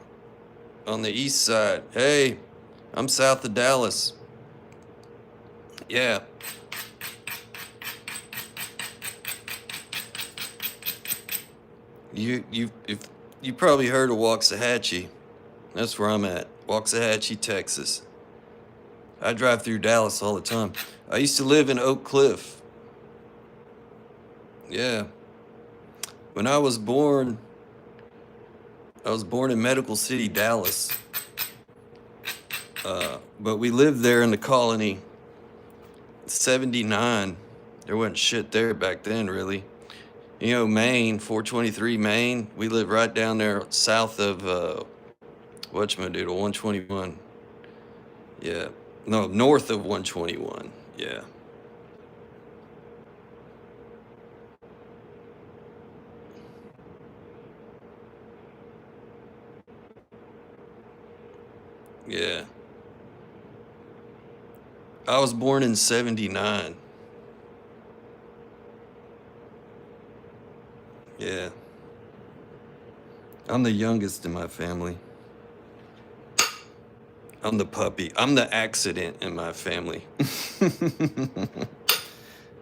Speaker 1: on the east side. Hey, I'm south of Dallas. Yeah. You probably heard of Waxahachie. That's where I'm at. Waxahachie, Texas. I drive through Dallas all the time. I used to live in Oak Cliff. Yeah. When I was born in Medical City, Dallas. But we lived there in the colony. 79. There wasn't shit there back then, really. You know, Maine, 423 Maine. We live right down there south of whatchamadoodle, 121. Yeah. No, north of 121. Yeah. Yeah. I was born in 79. Yeah. I'm the youngest in my family. I'm the puppy. I'm the accident in my family.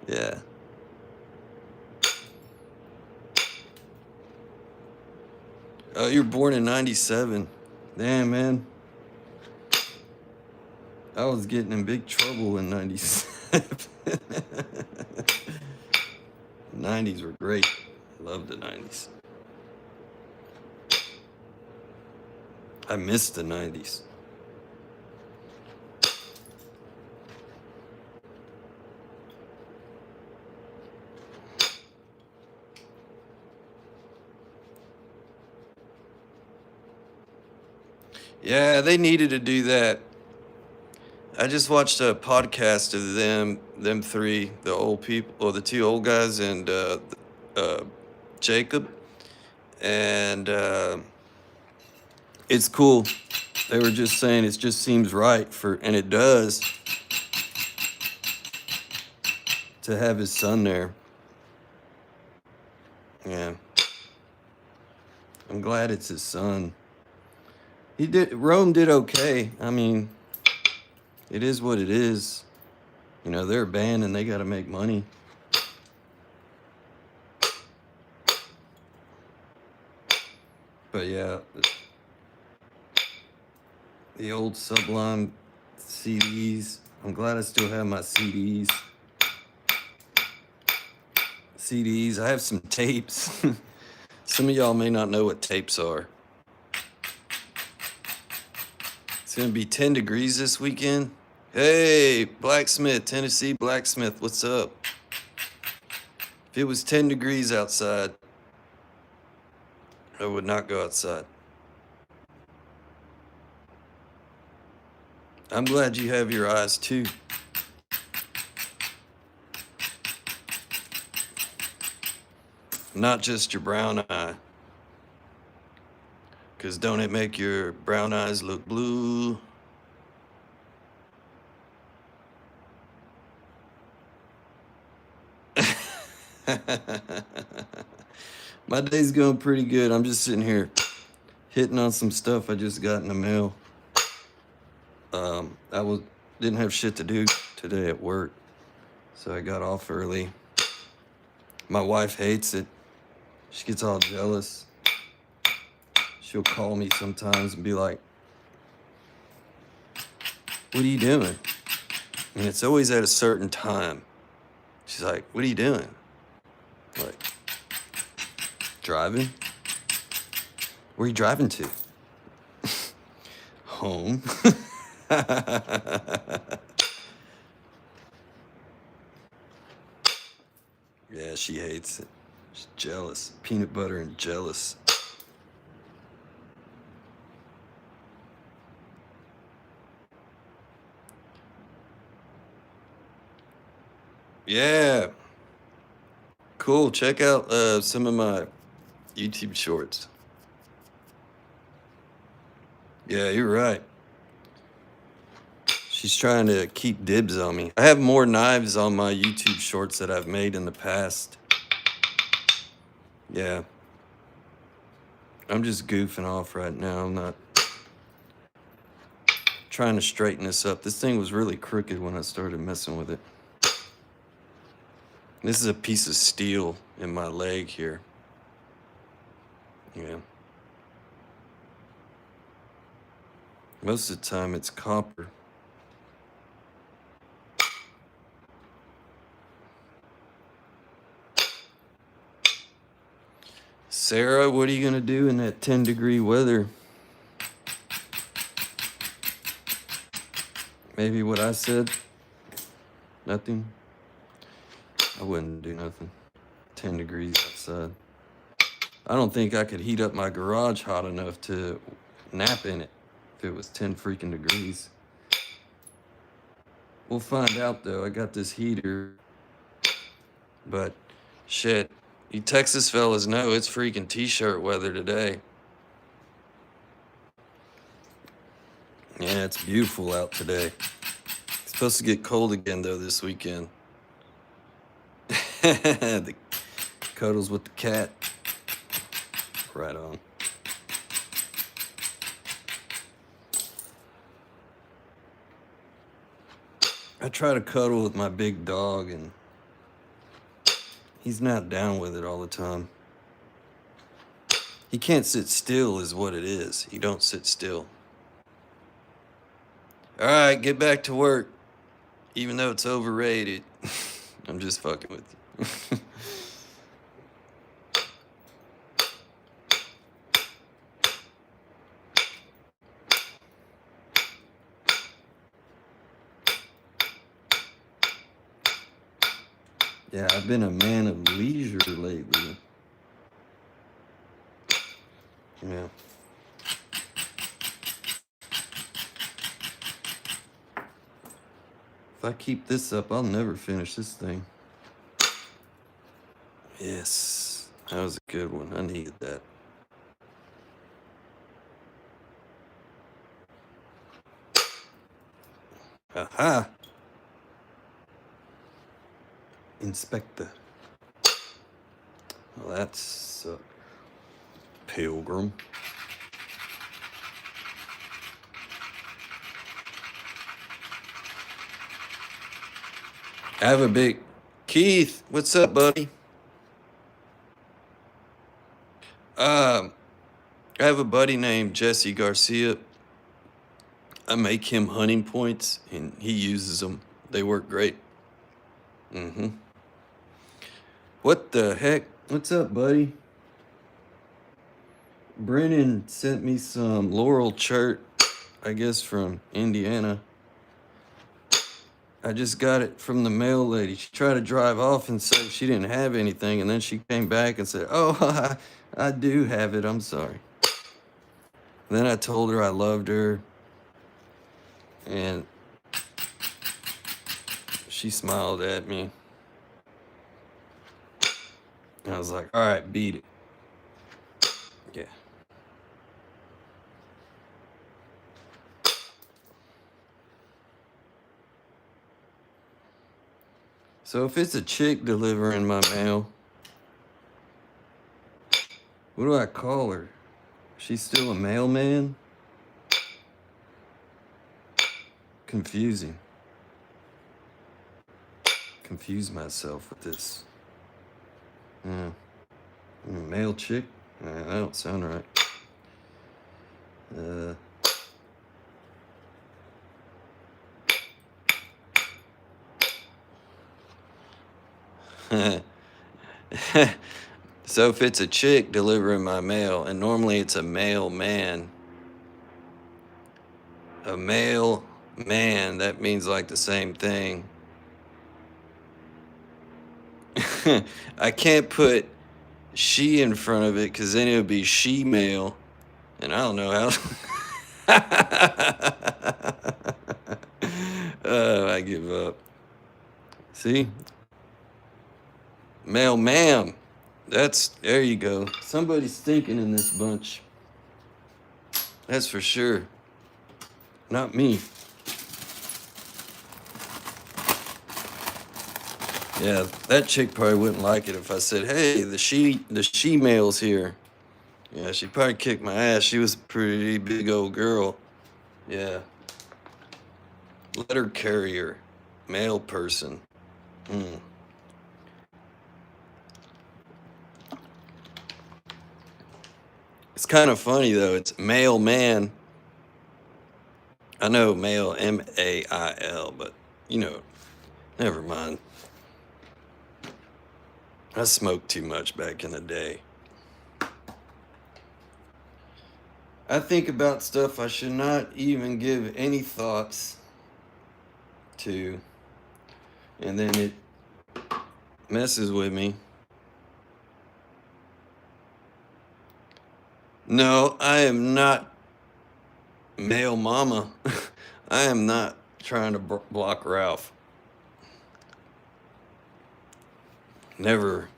Speaker 1: Yeah. Oh, you were born in 97. Damn, man. I was getting in big trouble in 97. 90s were great. Loved the 90s. I missed the 90s. Yeah, they needed to do that. I just watched a podcast of them three, the old people, or the two old guys, and Jacob, and it's cool. They were just saying it just seems right and it does, to have his son there. Yeah, I'm glad it's his son. Rome did okay. I mean, it is what it is. You know, they're a band and they got to make money. But yeah, the old Sublime CDs. I'm glad I still have my CDs. I have some tapes. Some of y'all may not know what tapes are. It's going to be 10 degrees this weekend. Hey, Blacksmith, Tennessee Blacksmith, what's up? If it was 10 degrees outside, I would not go outside. I'm glad you have your eyes too. Not just your brown eye. Because don't it make your brown eyes look blue? My day's going pretty good. I'm just sitting here hitting on some stuff I just got in the mail. Didn't have shit to do today at work, so I got off early. My wife hates it. She gets all jealous. She'll call me sometimes and be like, "What are you doing?" And it's always at a certain time. She's like, "What are you doing?" Like, driving? Where are you driving to? Home. Yeah, she hates it. She's jealous. Peanut butter and jealous. Yeah. cool. Check out some of my YouTube shorts. Yeah, you're right. She's trying to keep dibs on me. I have more knives on my YouTube shorts that I've made in the past. Yeah. I'm just goofing off right now. I'm not trying to straighten this up. This thing was really crooked when I started messing with it. This is a piece of steel in my leg here. Yeah. Most of the time it's copper. Sarah, what are you gonna do in that 10-degree weather? Maybe what I said? Nothing? I wouldn't do nothing. 10 degrees outside. I don't think I could heat up my garage hot enough to nap in it if it was 10 freaking degrees. We'll find out though. I got this heater. But shit, you Texas fellas know it's freaking t-shirt weather today. Yeah, it's beautiful out today. It's supposed to get cold again though this weekend. The cuddles with the cat. Right on. I try to cuddle with my big dog and he's not down with it all the time. He can't sit still is what it is. You don't sit still. All right, get back to work. Even though it's overrated. I'm just fucking with you. Yeah, I've been a man of leisure lately. Yeah. If I keep this up, I'll never finish this thing. Yes, that was a good one. I needed that. Aha! Inspector. Well, that's Pilgrim. I have a big... Keith, what's up, buddy? I have a buddy named Jesse Garcia. I make him hunting points, and he uses them. They work great. Mm-hmm. What the heck? What's up, buddy? Brennan sent me some Laurel Chert, I guess from Indiana. I just got it from the mail lady. She tried to drive off and say she didn't have anything, and then she came back and said, oh, I do have it, I'm sorry. And then I told her I loved her, and she smiled at me. And I was like, all right, beat it. Yeah. So if it's a chick delivering my mail, what do I call her? She's still a mailman? Confusing. Confuse myself with this. Yeah. Male chick? That don't sound right. So if it's a chick delivering my mail, and normally it's a male man, a male man, that means like the same thing. I can't put she in front of it because then it would be she male, and I don't know how. Oh, I give up. See? Mailman. There you go. Somebody's thinking in this bunch. That's for sure. Not me. Yeah, that chick probably wouldn't like it if I said, hey, the she mail's here. Yeah, she'd probably kick my ass. She was a pretty big old girl. Yeah. Letter carrier. Mail person. It's kind of funny though. It's mailman. I know mail, M-A-I-L, but never mind. I smoked too much back in the day. I think about stuff I should not even give any thoughts to, and then it messes with me. No, I am not mail mama. I am not trying to block Ralph. Never.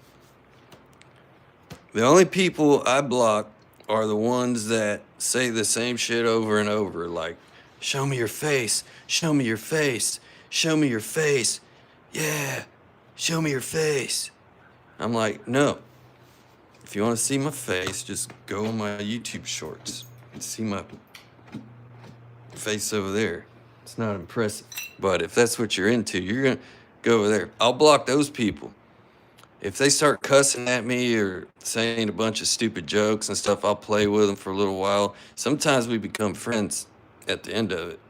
Speaker 1: The only people I block are the ones that say the same shit over and over, like, show me your face, show me your face, show me your face, yeah, show me your face. I'm like, no. If you want to see my face, just go on my YouTube shorts and see my face over there. It's not impressive. But if that's what you're into, you're going to go over there. I'll block those people. If they start cussing at me or saying a bunch of stupid jokes and stuff, I'll play with them for a little while. Sometimes we become friends at the end of it.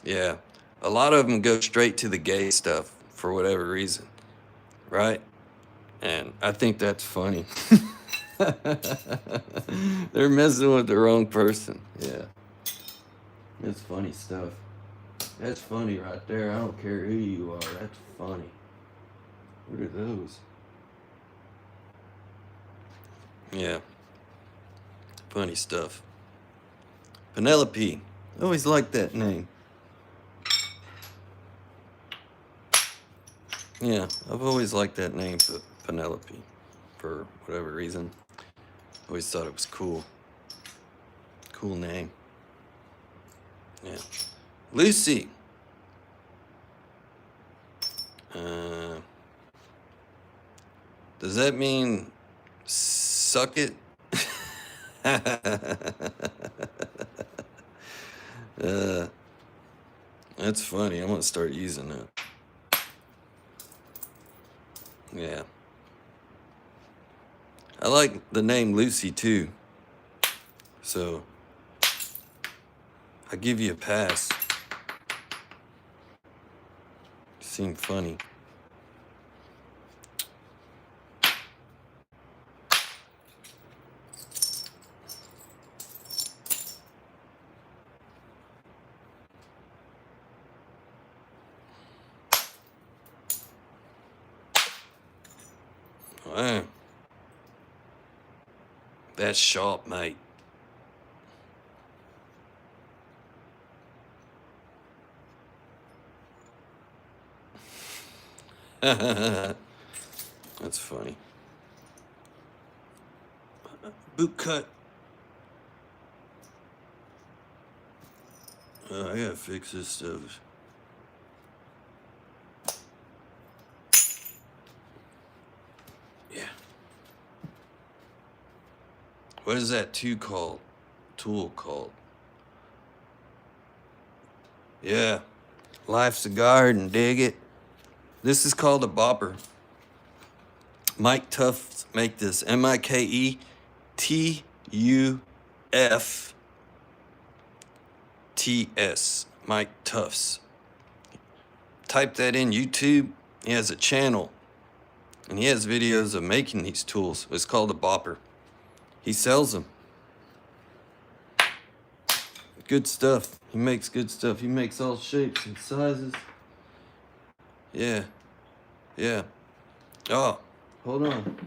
Speaker 1: Yeah. A lot of them go straight to the gay stuff for whatever reason. Right? And I think that's funny. They're messing with the wrong person. Yeah. It's funny stuff. That's funny right there. I don't care who you are. That's funny. What are those? Yeah. Funny stuff. Penelope. I always liked that name. Yeah, I've always liked that name, Penelope, for whatever reason. Always thought it was cool. Cool name. Yeah. Lucy. Does that mean suck it? That's funny. I'm gonna start using that. Yeah. I like the name Lucy too. So I give you a pass. You seem funny. Wow. That's sharp, mate. That's funny. Boot cut. I gotta fix this stuff. Yeah. What is that tool called? Yeah. Life's a garden, dig it. This is called a bopper. Mike Tufts make this. MikeTufts. Mike Tufts. Type that in YouTube. He has a channel. And he has videos of making these tools. It's called a bopper. He sells them. Good stuff. He makes good stuff. He makes all shapes and sizes. Yeah. Yeah. Oh, hold on.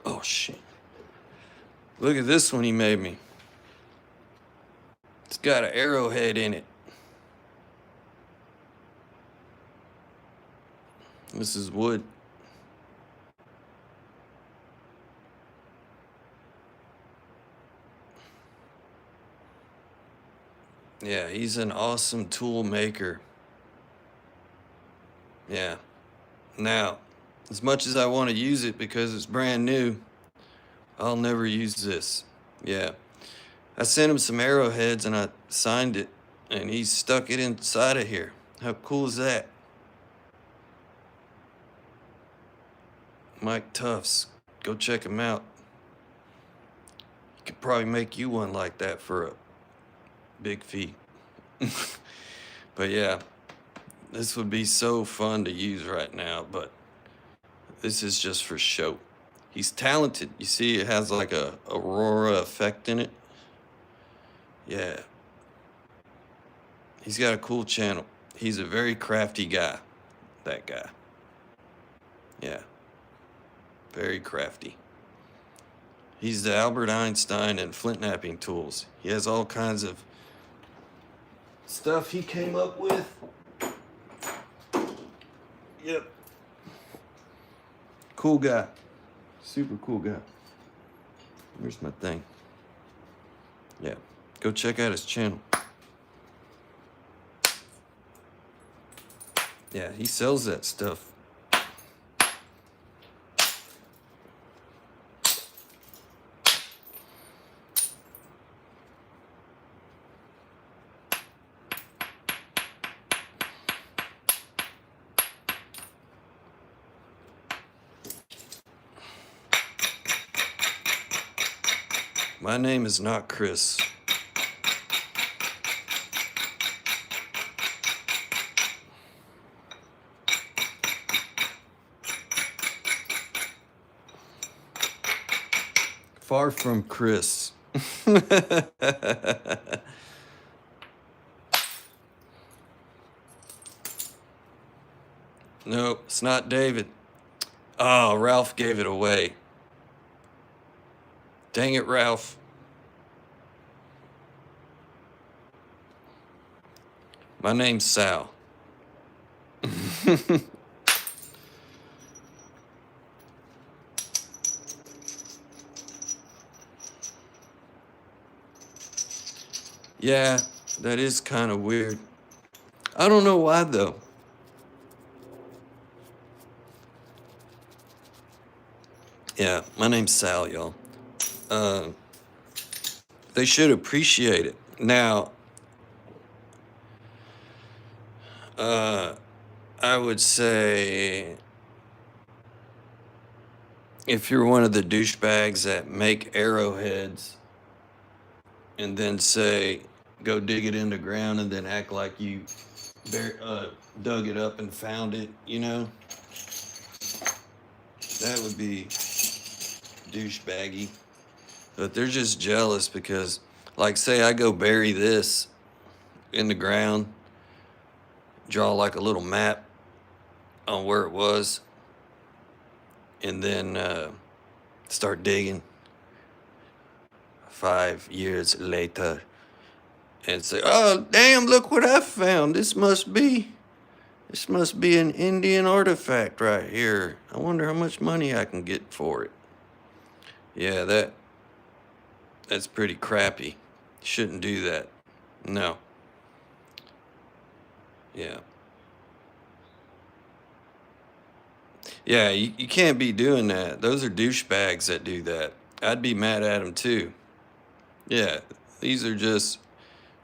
Speaker 1: Oh, shit. Look at this one he made me. It's got an arrowhead in it. This is wood. Yeah, he's an awesome tool maker. Yeah. Now, as much as I want to use it because it's brand new, I'll never use this. Yeah. I sent him some arrowheads and I signed it, and he stuck it inside of here. How cool is that? Mike Tufts. Go check him out. He could probably make you one like that for a big fee. But yeah, this would be so fun to use right now, but this is just for show. He's talented. You see, it has like a aurora effect in it. Yeah. He's got a cool channel. He's a very crafty guy, that guy. Yeah. Very crafty. He's the Albert Einstein and flint knapping tools. He has all kinds of stuff he came up with. Yep. Cool guy. Super cool guy. Where's my thing? Yeah. Go check out his channel. Yeah, he sells that stuff. My name is not Chris. Far from Chris. No, it's not David. Oh, Ralph gave it away. Dang it, Ralph. My name's Sal. Yeah, that is kind of weird. I don't know why, though. Yeah, my name's Sal, y'all. They should appreciate it. Now, I would say if you're one of the douchebags that make arrowheads and then say, go dig it in the ground and then act like you dug it up and found it, you know, that would be douchebaggy. But they're just jealous because, like, say I go bury this in the ground, draw like a little map on where it was, and then start digging 5 years later and say, oh, damn, look what I found. This must be an Indian artifact right here. I wonder how much money I can get for it. Yeah, that's pretty crappy. Shouldn't do that. No. Yeah. Yeah, you can't be doing that. Those are douchebags that do that. I'd be mad at them too. Yeah, these are just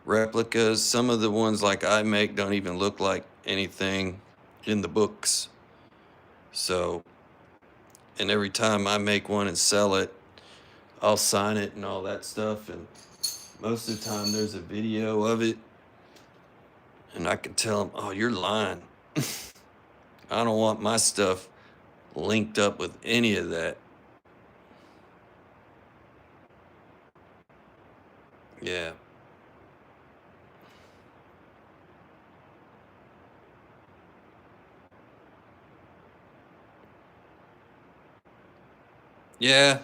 Speaker 1: replicas. Some of the ones like I make don't even look like anything in the books. So, and every time I make one and sell it, I'll sign it and all that stuff. And most of the time there's a video of it. And I can tell them, oh, you're lying. I don't want my stuff linked up with any of that. Yeah. Yeah.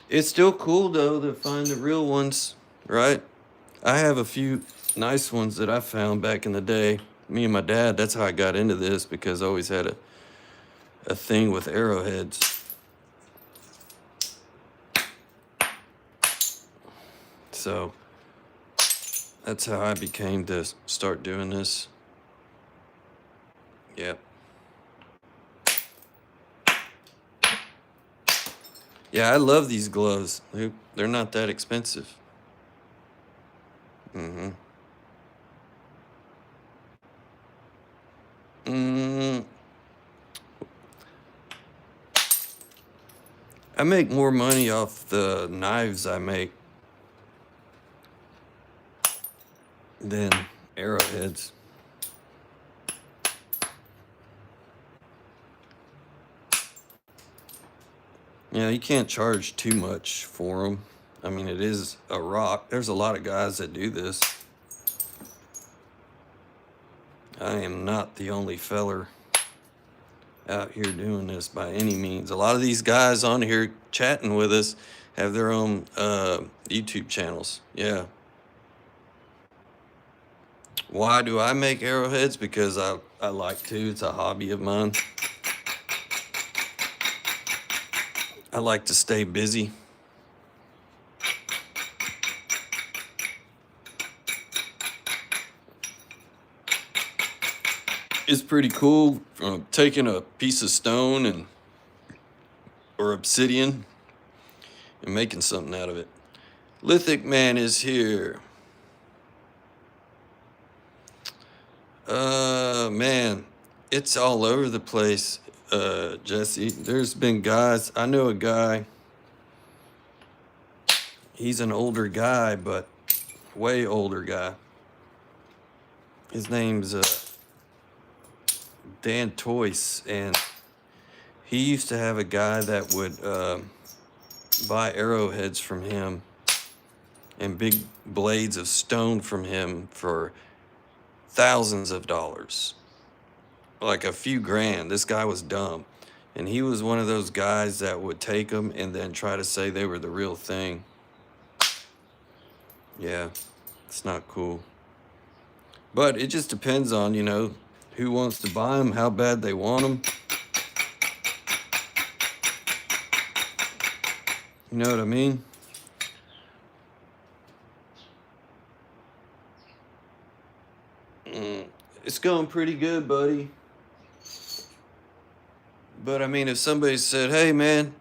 Speaker 1: It's still cool, though, to find the real ones, right? I have a few nice ones that I found back in the day, Me and my dad, that's how I got into this, because I always had a thing with arrowheads. So that's how I became to start doing this. Yep. Yeah, I love these gloves. They're not that expensive. Mm-hmm. I make more money off the knives I make than arrowheads. Yeah, you can't charge too much for them. I mean, it is a rock. There's a lot of guys that do this. I am not the only feller out here doing this by any means. A lot of these guys on here chatting with us have their own YouTube channels. Yeah. Why do I make arrowheads? Because I like to. It's a hobby of mine. I like to stay busy. It's pretty cool taking a piece of stone or obsidian and making something out of it. Lithic Man is here. Man, it's all over the place, Jesse. There's been guys. I know a guy. He's an older guy, but way older guy. His name's Dan Toyce, and he used to have a guy that would buy arrowheads from him and big blades of stone from him for thousands of dollars, like a few grand. This guy was dumb, and he was one of those guys that would take them and then try to say they were the real thing. Yeah, it's not cool. But it just depends on, who wants to buy them, how bad they want them. You know what I mean? It's going pretty good, buddy. But I mean, if somebody said, hey man,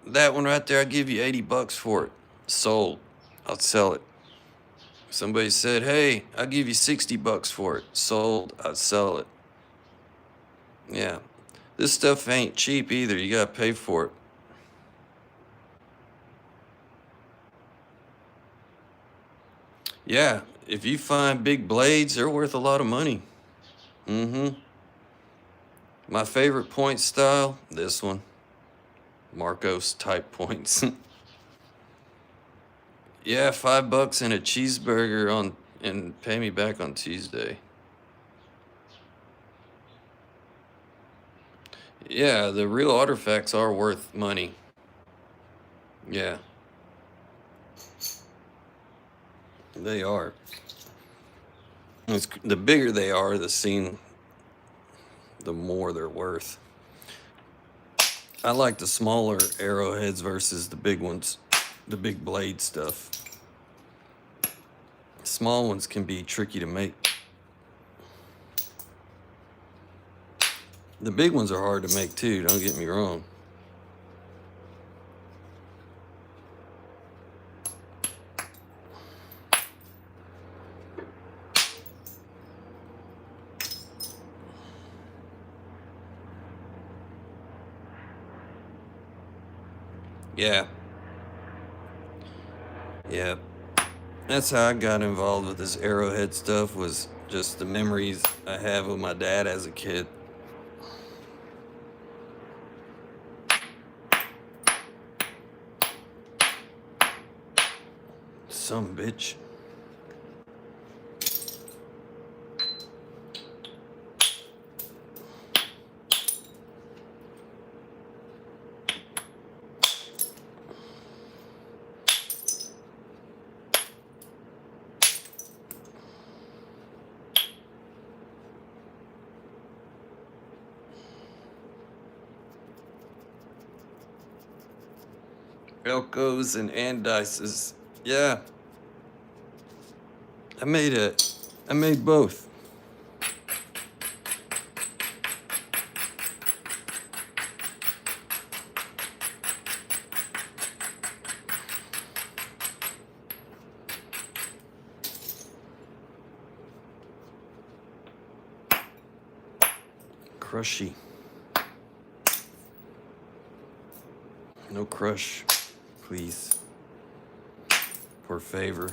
Speaker 1: that one right there, I'll give you $80 for it. Sold. I'll sell it. If somebody said, hey, I'll give you $60 for it. Sold. I'd sell it. Yeah. This stuff ain't cheap either. You gotta pay for it. Yeah. If you find big blades, they're worth a lot of money. Mm-hmm. My favorite point style, this one. Marcos type points. Yeah, $5 and a cheeseburger and pay me back on Tuesday. Yeah, the real artifacts are worth money. Yeah. They are. The bigger they are, the more they're worth. I like the smaller arrowheads versus the big ones, the big blade stuff. Small ones can be tricky to make. The big ones are hard to make too, don't get me wrong. Yeah. Yeah. That's how I got involved with this arrowhead stuff, was just the memories I have of my dad as a kid. Some bitch. Elkos and Andices. Yeah. I made both. Crushy. No crush, please. Por favor.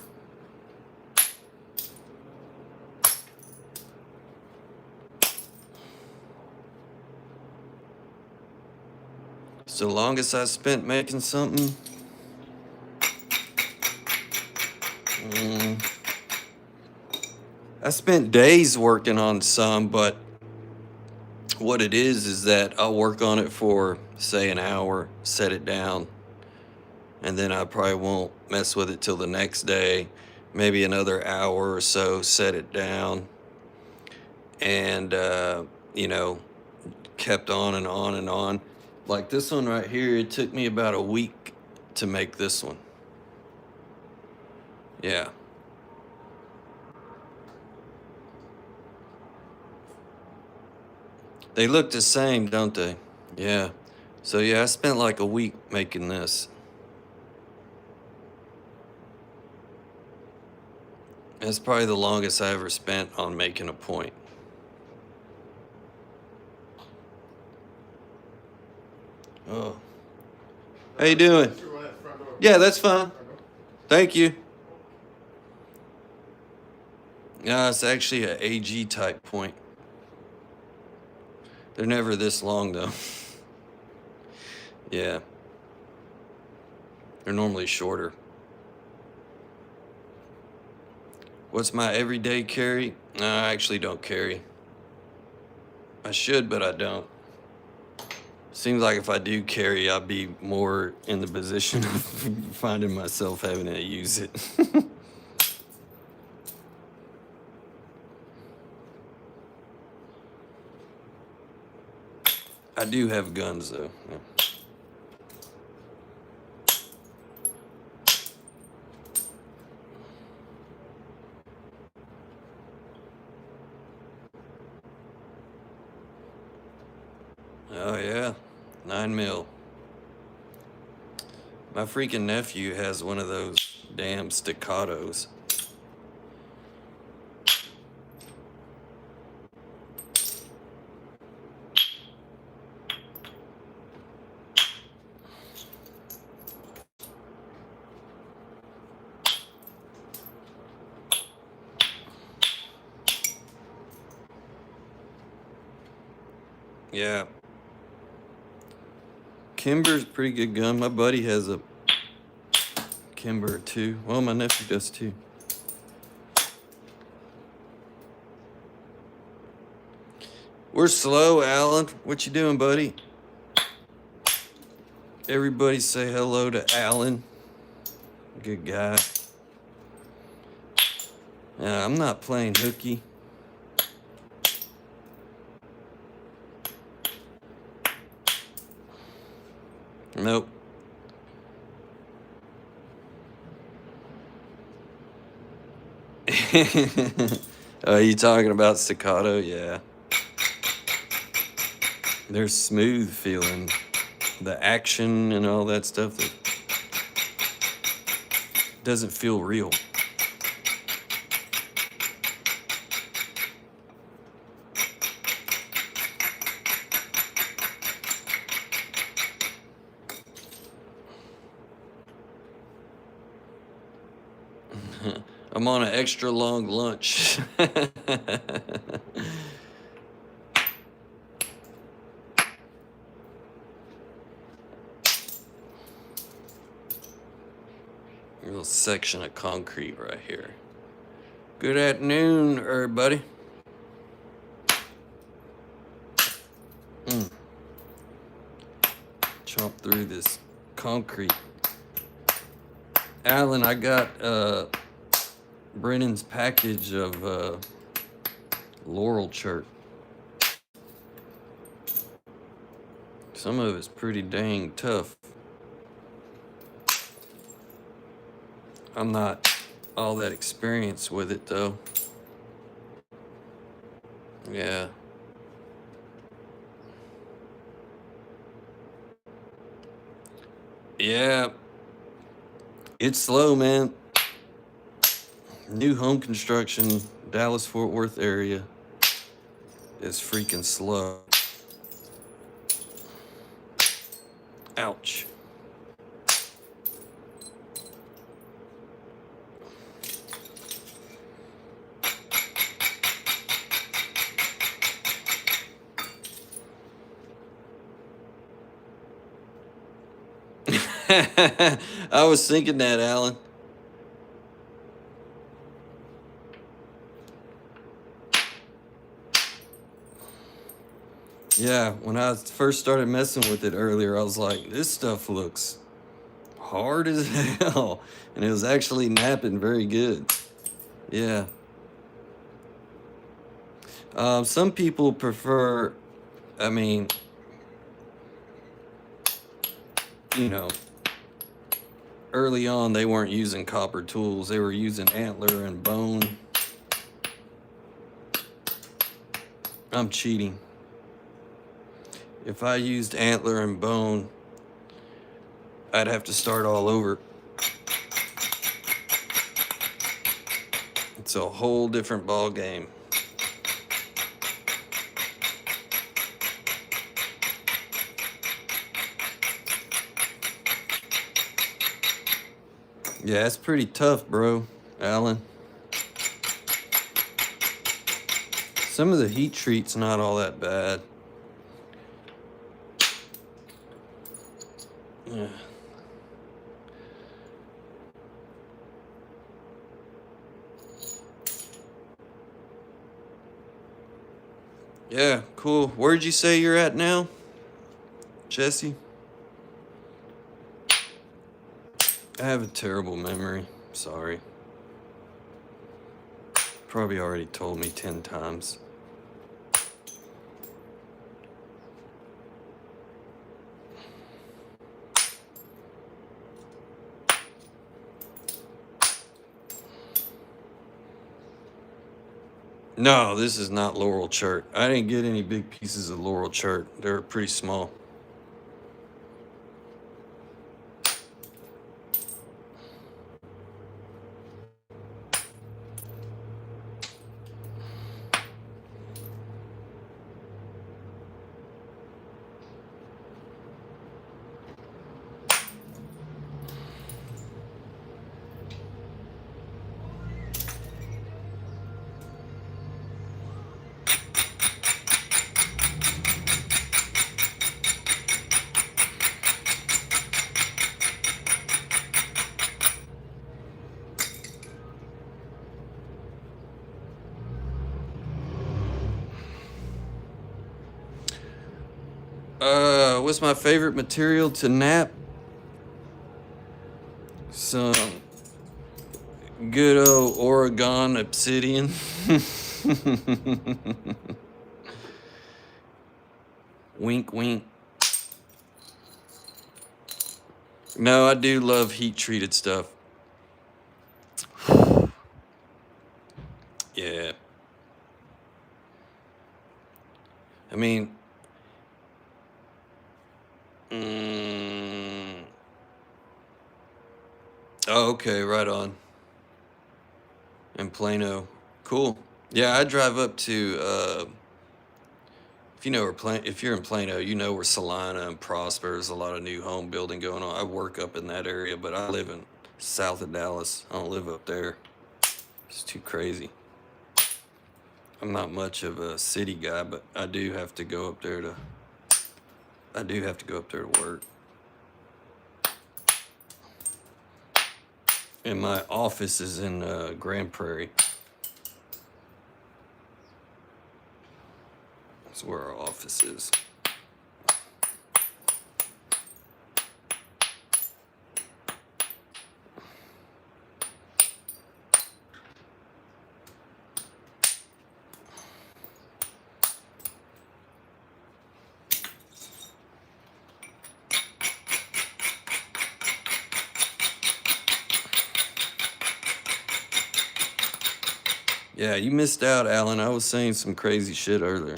Speaker 1: It's the longest I spent making something. I spent days working on some, but what it is that I'll work on it for, say, an hour, set it down, and then I probably won't mess with it till the next day, maybe another hour or so, set it down, and, kept on and on and on. Like this one right here, it took me about a week to make this one. Yeah. They look the same, don't they? Yeah. So yeah, I spent like a week making this. That's probably the longest I ever spent on making a point. Oh. How you doing? Yeah, that's fine. Thank you. Yeah, it's actually an AG type point. They're never this long though. Yeah. They're normally shorter. What's my everyday carry? No, I actually don't carry. I should, but I don't. Seems like if I do carry, I'd be more in the position of finding myself having to use it. I do have guns though. Yeah. Oh yeah, 9mm. My freaking nephew has one of those damn staccatos. Yeah. Kimber's a pretty good gun. My buddy has a Kimber too. Well, my nephew does too. We're slow, Alan. What you doing, buddy? Everybody say hello to Alan. Good guy. Yeah, I'm not playing hooky. Nope. You talking about staccato? Yeah. They're smooth feeling. The action and all that stuff that doesn't feel real. I'm on an extra long lunch. A little section of concrete right here. Good afternoon, everybody. Chop through this concrete. Alan, I got Brennan's package of Laurel Chirp. Some of it's pretty dang tough. I'm not all that experienced with it though. Yeah. Yeah. It's slow, man. New home construction, Dallas Fort Worth area is freaking slow. Ouch. I was thinking that, Alan. Yeah, when I first started messing with it earlier, I was like, this stuff looks hard as hell. And it was actually napping very good. Yeah. Some people prefer, I mean, you know, early on they weren't using copper tools, they were using antler and bone. I'm cheating. If I used antler and bone, I'd have to start all over. It's a whole different ball game. Yeah, it's pretty tough, bro, Alan. Some of the heat treat's not all that bad. Yeah. Yeah, cool. Where'd you say you're at now, Jesse? I have a terrible memory. Sorry. Probably already told me 10 times. No, this is not laurel chert. I didn't get any big pieces of laurel chert. They're pretty small. What's my favorite material to nap? Some good old Oregon obsidian. Wink, wink. No, I do love heat treated stuff. Yeah. I mean, oh, okay, right on. In Plano. Cool. Yeah, I drive up to, if you know where if you're in Plano, you know where Salina and Prosper, there's a lot of new home building going on. I work up in that area, but I live in south of Dallas. I don't live up there. It's too crazy. I'm not much of a city guy, but I do have to go up there to work. And my office is in Grand Prairie. That's where our office is. Yeah, you missed out, Alan. I was saying some crazy shit earlier.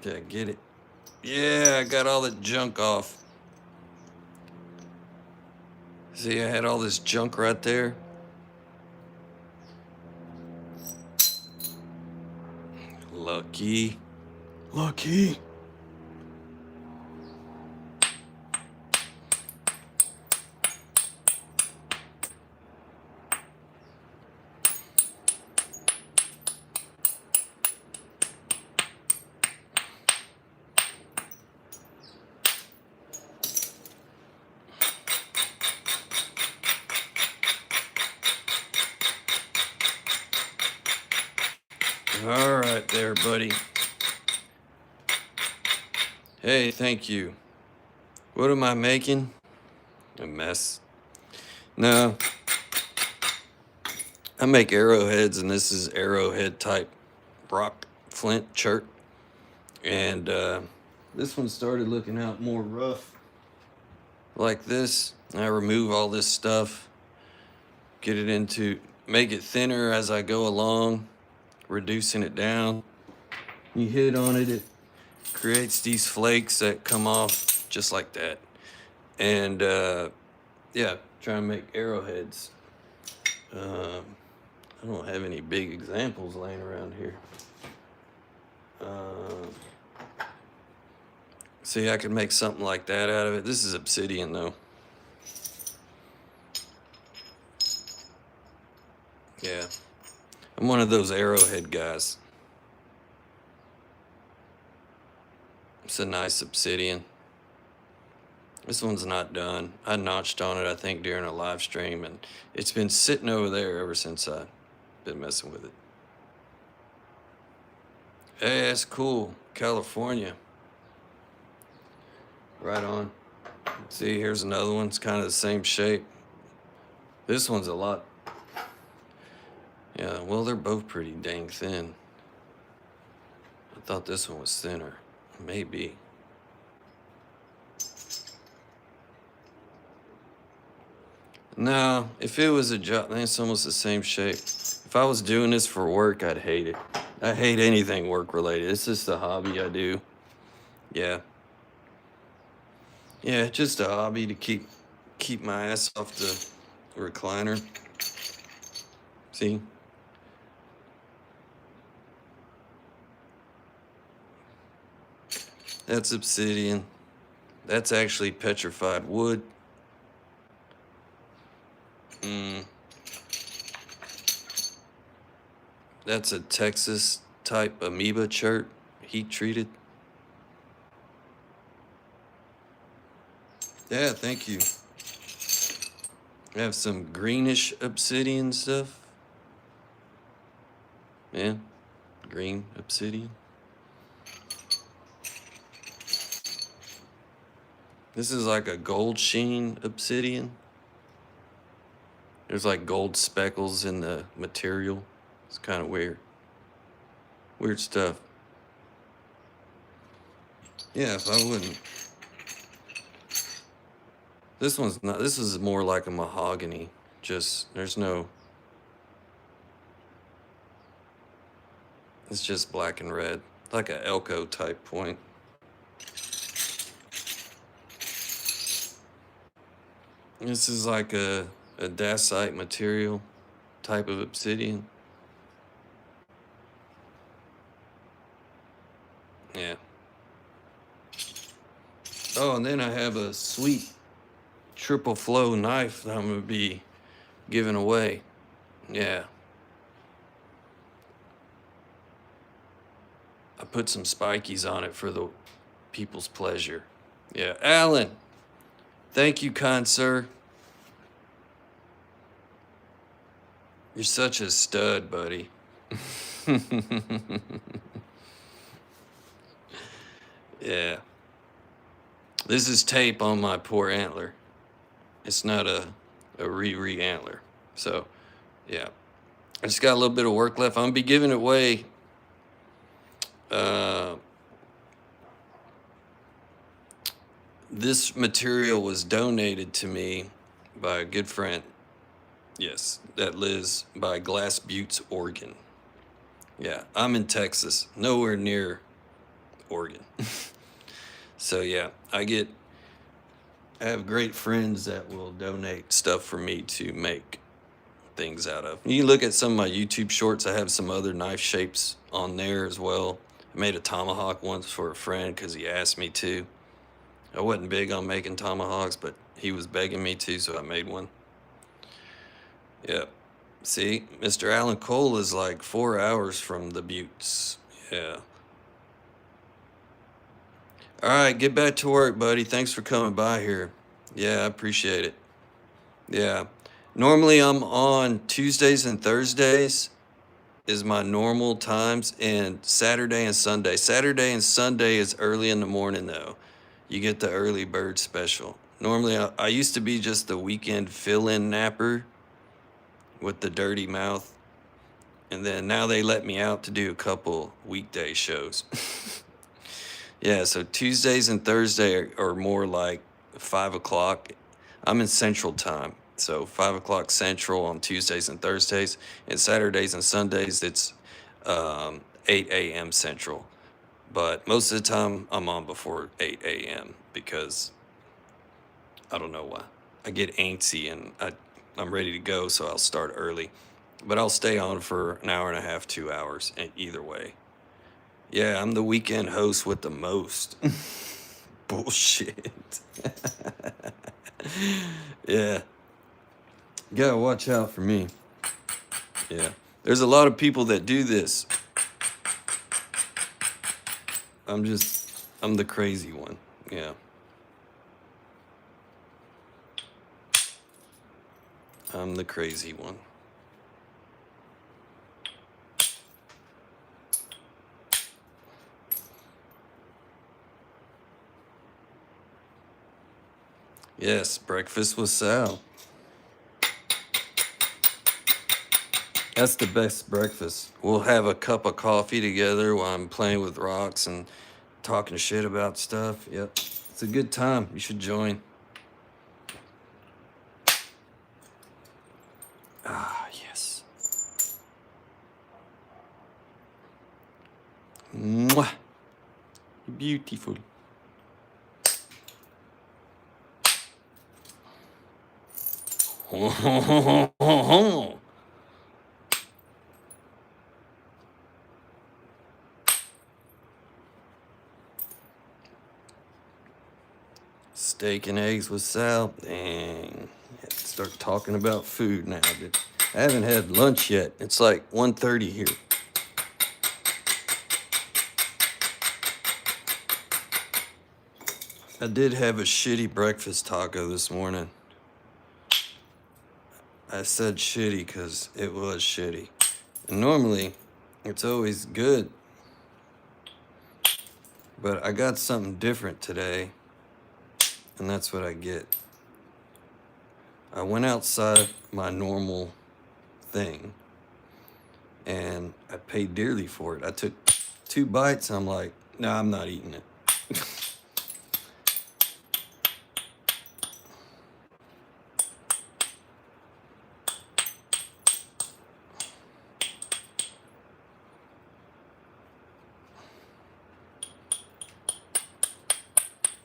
Speaker 1: Did I get it? Yeah, I got all the junk off. See, I had all this junk right there. Lucky. Lucky. All right there, buddy. Hey, thank you. What am I making? A mess. No. I make arrowheads, and this is arrowhead type rock flint chert. And this one started looking out more rough like this. I remove all this stuff, make it thinner as I go along, reducing it down. You hit on it, it creates these flakes that come off just like that. And yeah, try and make arrowheads. I don't have any big examples laying around here. See, I could make something like that out of it. This is obsidian though. Yeah, I'm one of those arrowhead guys. It's a nice obsidian. This one's not done. I notched on it, I think, during a live stream, and it's been sitting over there ever since I've been messing with it. Hey, that's cool. California. Right on. See, here's another one. It's kind of the same shape. This one's a lot. Yeah, well, they're both pretty dang thin. I thought this one was thinner. Maybe. No, if it was a job, then it's almost the same shape. If I was doing this for work, I'd hate it. I hate anything work related. It's just a hobby I do. Yeah. Yeah, just a hobby to keep my ass off the recliner. See? That's obsidian. That's actually petrified wood. That's a Texas type amoeba chert, heat treated. Yeah, thank you. I have some greenish obsidian stuff. Yeah, green obsidian. This is like a gold sheen obsidian. There's like gold speckles in the material. It's kind of weird. Weird stuff. Yeah, if I wouldn't. This one's not, this is more like a mahogany. Just, there's no, it's just black and red. Like a Elko type point. This is like a dacite material type of obsidian. Yeah. Oh, and then I have a sweet triple flow knife that I'm gonna be giving away. Yeah. I put some spikies on it for the people's pleasure. Yeah. Alan, thank you, kind sir. You're such a stud, buddy. Yeah. This is tape on my poor antler. It's not a re antler. So, yeah. I just got a little bit of work left. I'm going to be giving it away. This material was donated to me by a good friend. Yes, that lives by Glass Buttes, Oregon. Yeah, I'm in Texas, nowhere near Oregon. So yeah, I have great friends that will donate stuff for me to make things out of. You can look at some of my YouTube shorts. I have some other knife shapes on there as well. I made a tomahawk once for a friend because he asked me to. I wasn't big on making tomahawks, but he was begging me to, so I made one. Yep. See, Mr. Alan Cole is like 4 hours from the Buttes. Yeah. All right, get back to work, buddy. Thanks for coming by here. Yeah, I appreciate it. Yeah. Normally I'm on Tuesdays and Thursdays is my normal times, and Saturday and Sunday. Saturday and Sunday is early in the morning though. You get the early bird special. Normally I used to be just the weekend fill-in napper with the dirty mouth. And then now they let me out to do a couple weekday shows. Yeah, so Tuesdays and Thursday are more like 5 o'clock. I'm in Central Time, so 5 o'clock Central on Tuesdays and Thursdays. And Saturdays and Sundays, it's 8 a.m. Central. But most of the time, I'm on before 8 a.m. because I don't know why. I get antsy and I'm ready to go, so I'll start early. But I'll stay on for an hour and a half, 2 hours, and either way. Yeah, I'm the weekend host with the most. Bullshit. Yeah. You gotta watch out for me. Yeah. There's a lot of people that do this. I'm the crazy one. Yeah. I'm the crazy one. Yes, breakfast with Sal. That's the best breakfast. We'll have a cup of coffee together while I'm playing with rocks and talking shit about stuff. Yep. It's a good time. You should join. Ah, yes. Mwah. Beautiful. Steak and eggs with Sal. Dang. Start talking about food now, dude. I haven't had lunch yet. It's like 1:30 here. I did have a shitty breakfast taco this morning. I said shitty because it was shitty. And normally, it's always good. But I got something different today. And that's what I get. I went outside my normal thing. And I paid dearly for it. I took 2 bites. I'm like, nah, I'm not eating it.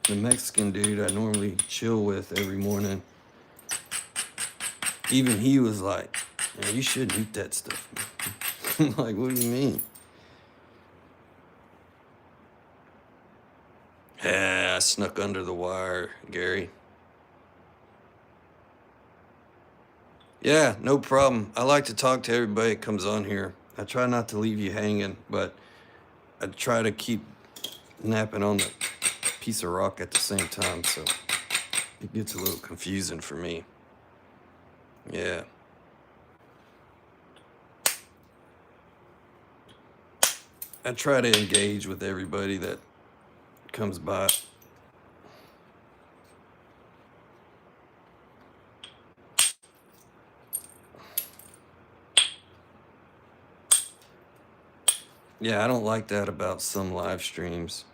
Speaker 1: The Mexican dude I normally chill with every morning, even he was like, man, you shouldn't eat that stuff. I'm like, what do you mean? Yeah, I snuck under the wire, Gary. Yeah, no problem. I like to talk to everybody that comes on here. I try not to leave you hanging, but I try to keep napping on the piece of rock at the same time, so it gets a little confusing for me. Yeah. I try to engage with everybody that comes by. Yeah, I don't like that about some live streams.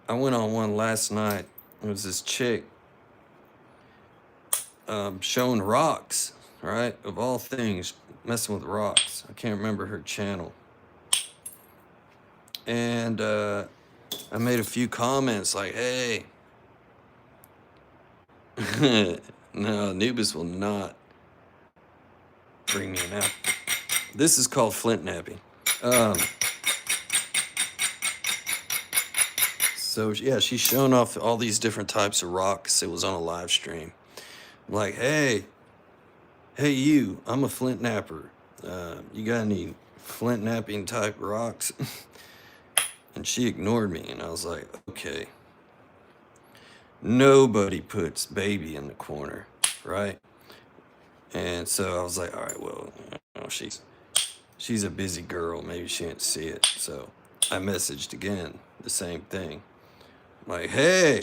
Speaker 1: I went on one last night. It was this chick showing rocks, right? Of all things, messing with rocks. I can't remember her channel. And I made a few comments like, hey, no, Anubis will not bring me an apple. This is called flint napping. So yeah, she's showing off all these different types of rocks. It was on a live stream. I'm like, hey, you, I'm a flint napper. You got any flint napping type rocks? And she ignored me, and I was like, okay. Nobody puts baby in the corner, right? And so I was like, all right, well, you know, she's a busy girl. Maybe she didn't see it. So I messaged again, the same thing. Like, hey,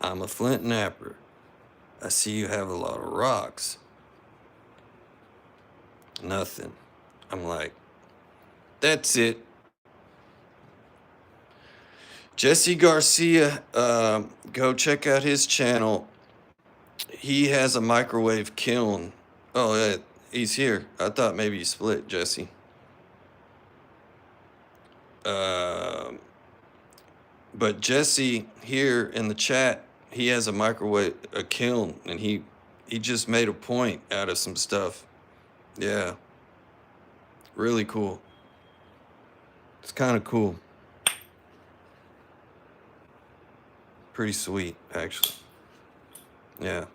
Speaker 1: I'm a flint napper. I see you have a lot of rocks. Nothing. I'm like, that's it. Jesse Garcia, go check out his channel. He has a microwave kiln. Oh, yeah, he's here. I thought maybe you split, Jesse. But Jesse here in the chat, he has a kiln, and he just made a point out of some stuff. Yeah. Really cool. It's kind of cool. Pretty sweet, actually. Yeah.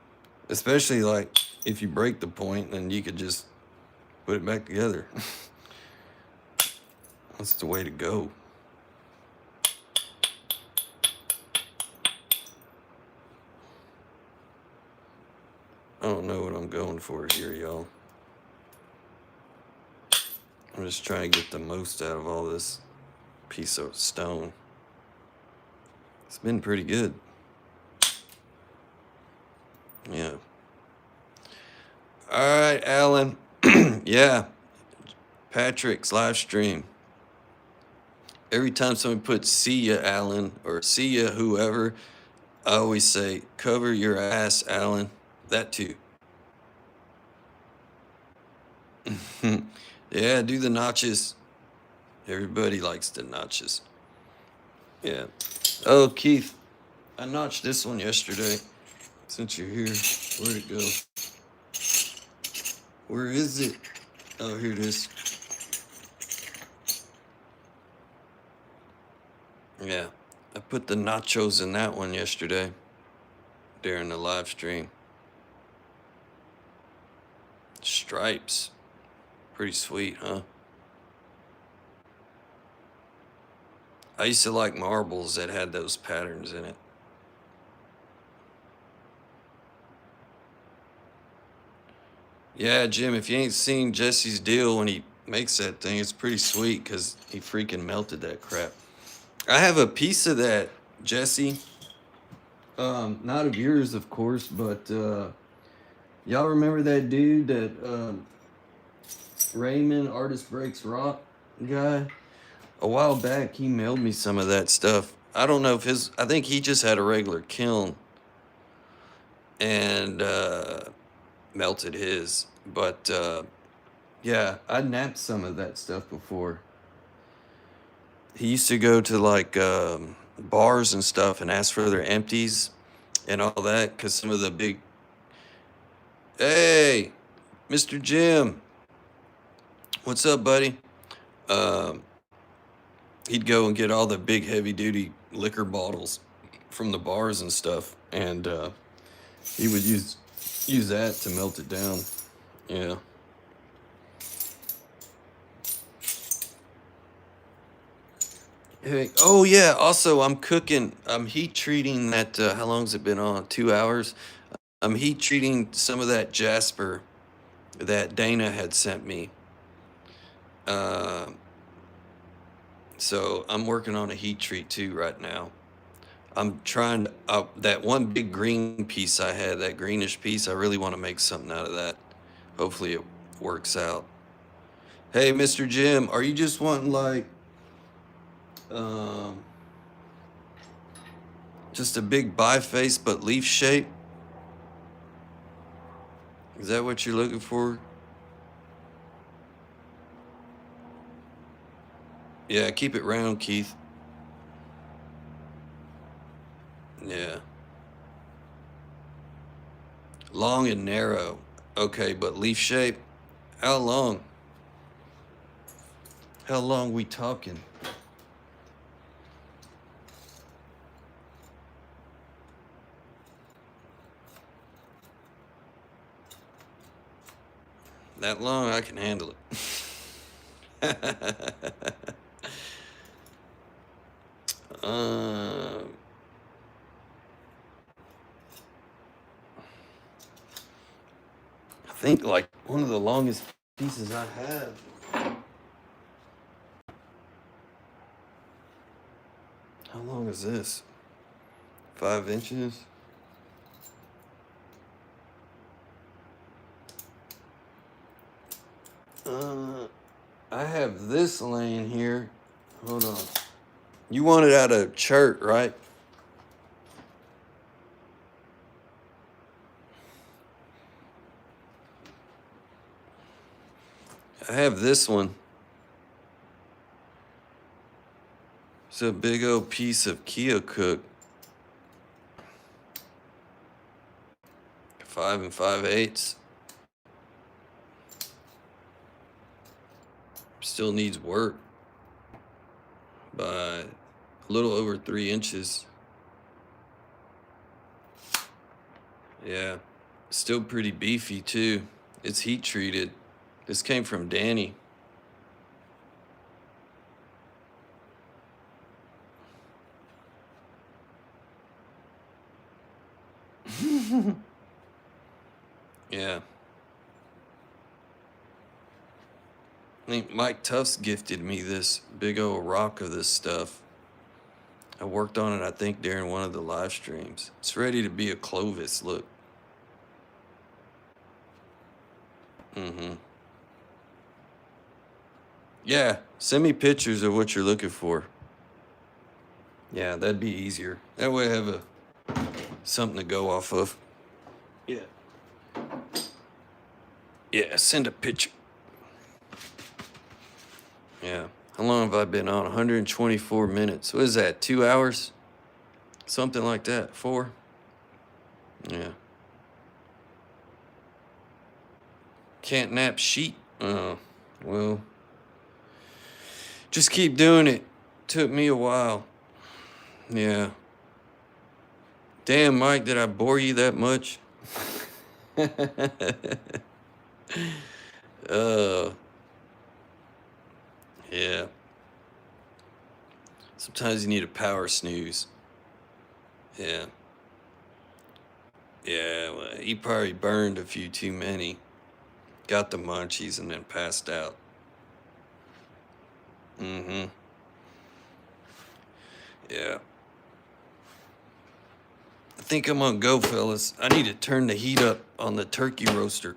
Speaker 1: Especially like if you break the point, then you could just put it back together. That's the way to go. I don't know what I'm going for here, y'all. I'm just trying to get the most out of all this piece of stone. It's been pretty good. Yeah. All right, Alan. Yeah. Patrick's live stream. Every time somebody puts see ya, Alan, or see ya, whoever, I always say, cover your ass, Alan. That too. Yeah, do the notches. Everybody likes the notches. Yeah. Oh, Keith, I notched this one yesterday. Since you're here, where'd it go? Where is it? Oh, here it is. Yeah, I put the nachos in that one yesterday during the live stream. Stripes. Pretty sweet, huh? I used to like marbles that had those patterns in it. Yeah, Jim, if you ain't seen Jesse's deal when he makes that thing, it's pretty sweet because he freaking melted that crap. I have a piece of that, Jesse. Not of yours, of course, but y'all remember that dude that Raymond Artist Breaks Rock guy? A while back, he mailed me some of that stuff. I don't know if I think he just had a regular kiln and melted his. But yeah, I napped some of that stuff before. He used to go to like bars and stuff and ask for their empties and all that because some of the big. Hey, Mr. Jim. What's up, buddy? He'd go and get all the big heavy duty liquor bottles from the bars and stuff, and he would use that to melt it down. Yeah. Hey, oh yeah. Also, I'm cooking. I'm heat treating that. How long's it been on? 2 hours. I'm heat treating some of that jasper that Dana had sent me. So I'm working on a heat treat too right now. I'm trying that one big green piece I had, that greenish piece. I really want to make something out of that. Hopefully it works out. Hey, Mr. Jim, are you just wanting like um just a big biface but leaf shape? Is that what you're looking for? Yeah, keep it round, Keith. Yeah. Long and narrow. Okay, but leaf shape? How long? How long we talking? That long, I can handle it. uh, I think like one of the longest pieces I have. How long is this? 5 inches? I have this laying here. Hold on. You want it out of chert, right? I have this one. It's a big old piece of Keokuk. 5 5/8. Still needs work by a little over 3 inches. Yeah. Still pretty beefy too. It's heat treated. This came from Danny. Yeah. I think Mike Tufts gifted me this big old rock of this stuff. I worked on it, I think, during one of the live streams. It's ready to be a Clovis. Look. Mm-hmm. Yeah. Send me pictures of what you're looking for. Yeah, that'd be easier. That way I have something to go off of. Yeah. Yeah, send a picture. Yeah. How long have I been on? 124 minutes. What is that? 2 hours? Something like that. 4? Yeah. Can't nap sheet. Oh, well. Just keep doing it. Took me a while. Yeah. Damn, Mike, did I bore you that much? uh, yeah. Sometimes you need a power snooze. Yeah. Yeah, well, he probably burned a few too many. Got the munchies and then passed out. Mm-hmm. Yeah. I think I'm gonna go, fellas. I need to turn the heat up on the turkey roaster.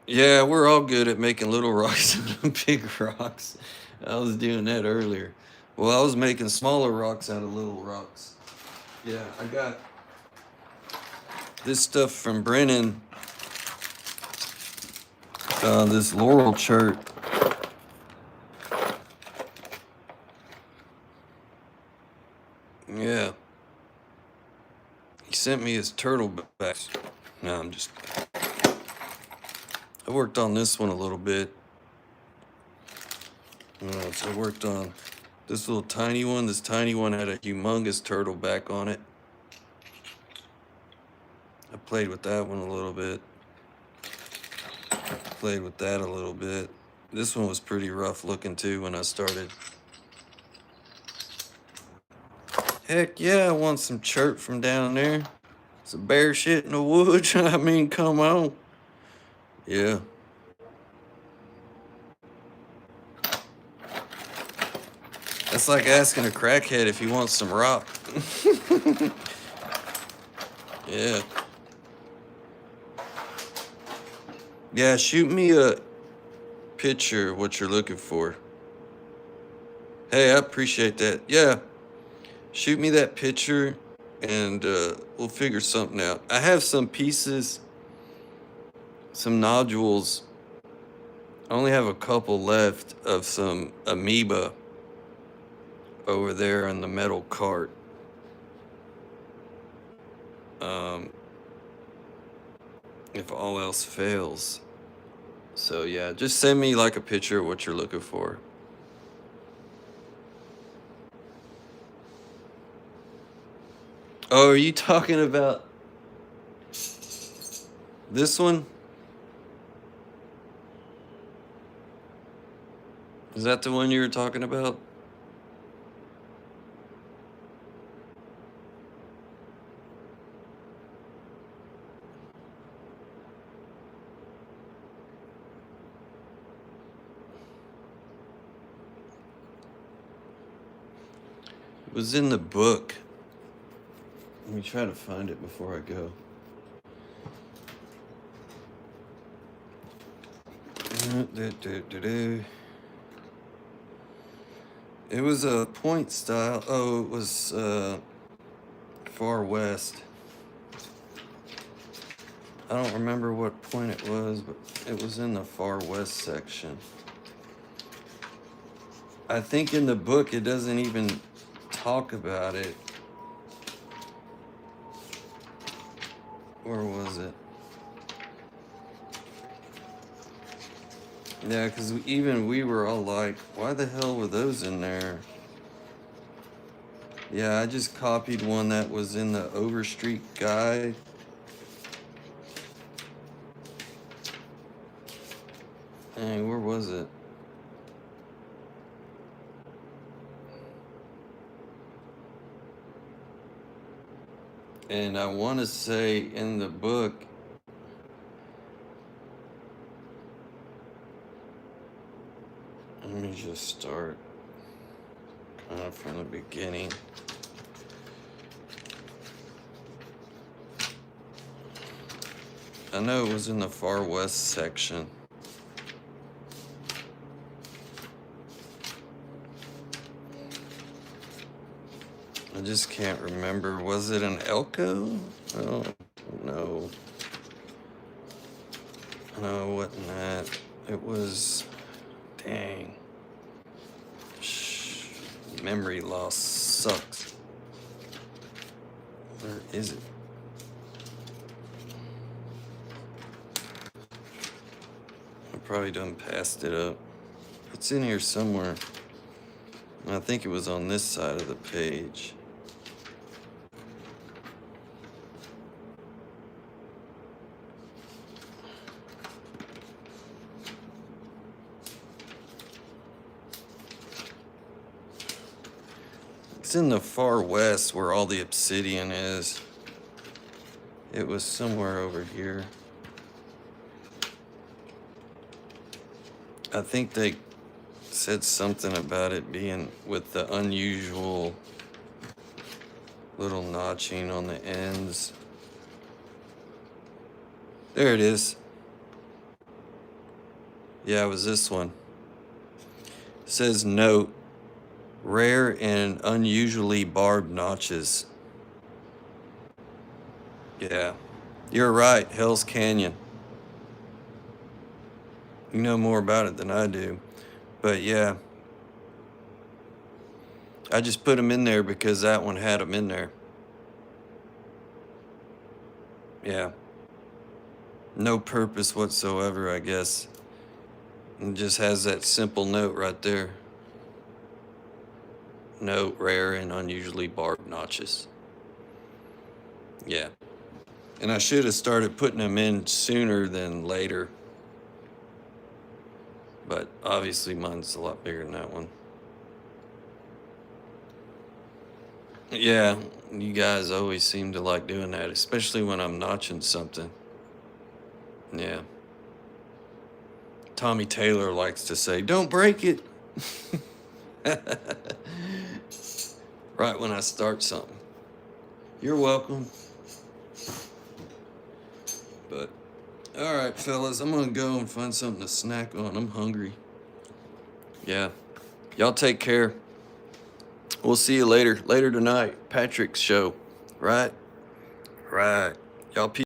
Speaker 1: Yeah, we're all good at making little rocks out of big rocks. I was doing that earlier. Well, I was making smaller rocks out of little rocks. Yeah, I got this stuff from Brennan. This laurel chert. Yeah. He sent me his turtle backs. No, I'm just... I worked on this one a little bit. So I worked on this little tiny one. This tiny one had a humongous turtle back on it. I played with that one a little bit. Played with that a little bit. This one was pretty rough looking too when I started. Heck yeah, I want some chirp from down there. Some bear shit in the woods. I mean, come on. Yeah. That's like asking a crackhead if he wants some rock. Yeah. Yeah, shoot me a picture of what you're looking for. Hey, I appreciate that. Yeah, shoot me that picture and we'll figure something out. I have some pieces, some nodules. I only have a couple left of some amoeba over there in the metal cart. If all else fails. So yeah, just send me like a picture of what you're looking for. Oh, are you talking about this one? Is that the one you were talking about? It was in the book. Let me try to find it before I go. It was a point style. Oh, it was far west. I don't remember what point it was, but it was in the far west section. I think in the book it doesn't even talk about it. Where was it? Yeah, because even we were all like, why the hell were those in there? Yeah, I just copied one that was in the Overstreet Guide. Dang, where was it? And I want to say in the book, let me just start kind of from the beginning. I know it was in the far west section. I just can't remember. Was it an Elko? Oh, no. No, it wasn't that. It was... Dang. Memory loss sucks. Where is it? I probably done passed it up. It's in here somewhere. I think it was on this side of the page. It's in the far west where all the obsidian is. It was somewhere over here. I think they said something about it being with the unusual little notching on the ends. There it is. Yeah, it was this one. It says note, rare and unusually barbed notches. Yeah, you're right, Hell's Canyon. You know more about it than I do. But yeah, I just put them in there because that one had them in there. Yeah. No purpose whatsoever, I guess. It just has that simple note right there. Note, rare and unusually barbed notches. Yeah. And I should have started putting them in sooner than later. But obviously mine's a lot bigger than that one. Yeah, you guys always seem to like doing that, especially when I'm notching something. Yeah. Tommy Taylor likes to say, don't break it. Right when I start something. You're welcome. But All right, fellas, I'm gonna go and find something to snack on. I'm hungry. Yeah. Y'all take care. We'll see you later. Later tonight. Patrick's show. Right? Right. Y'all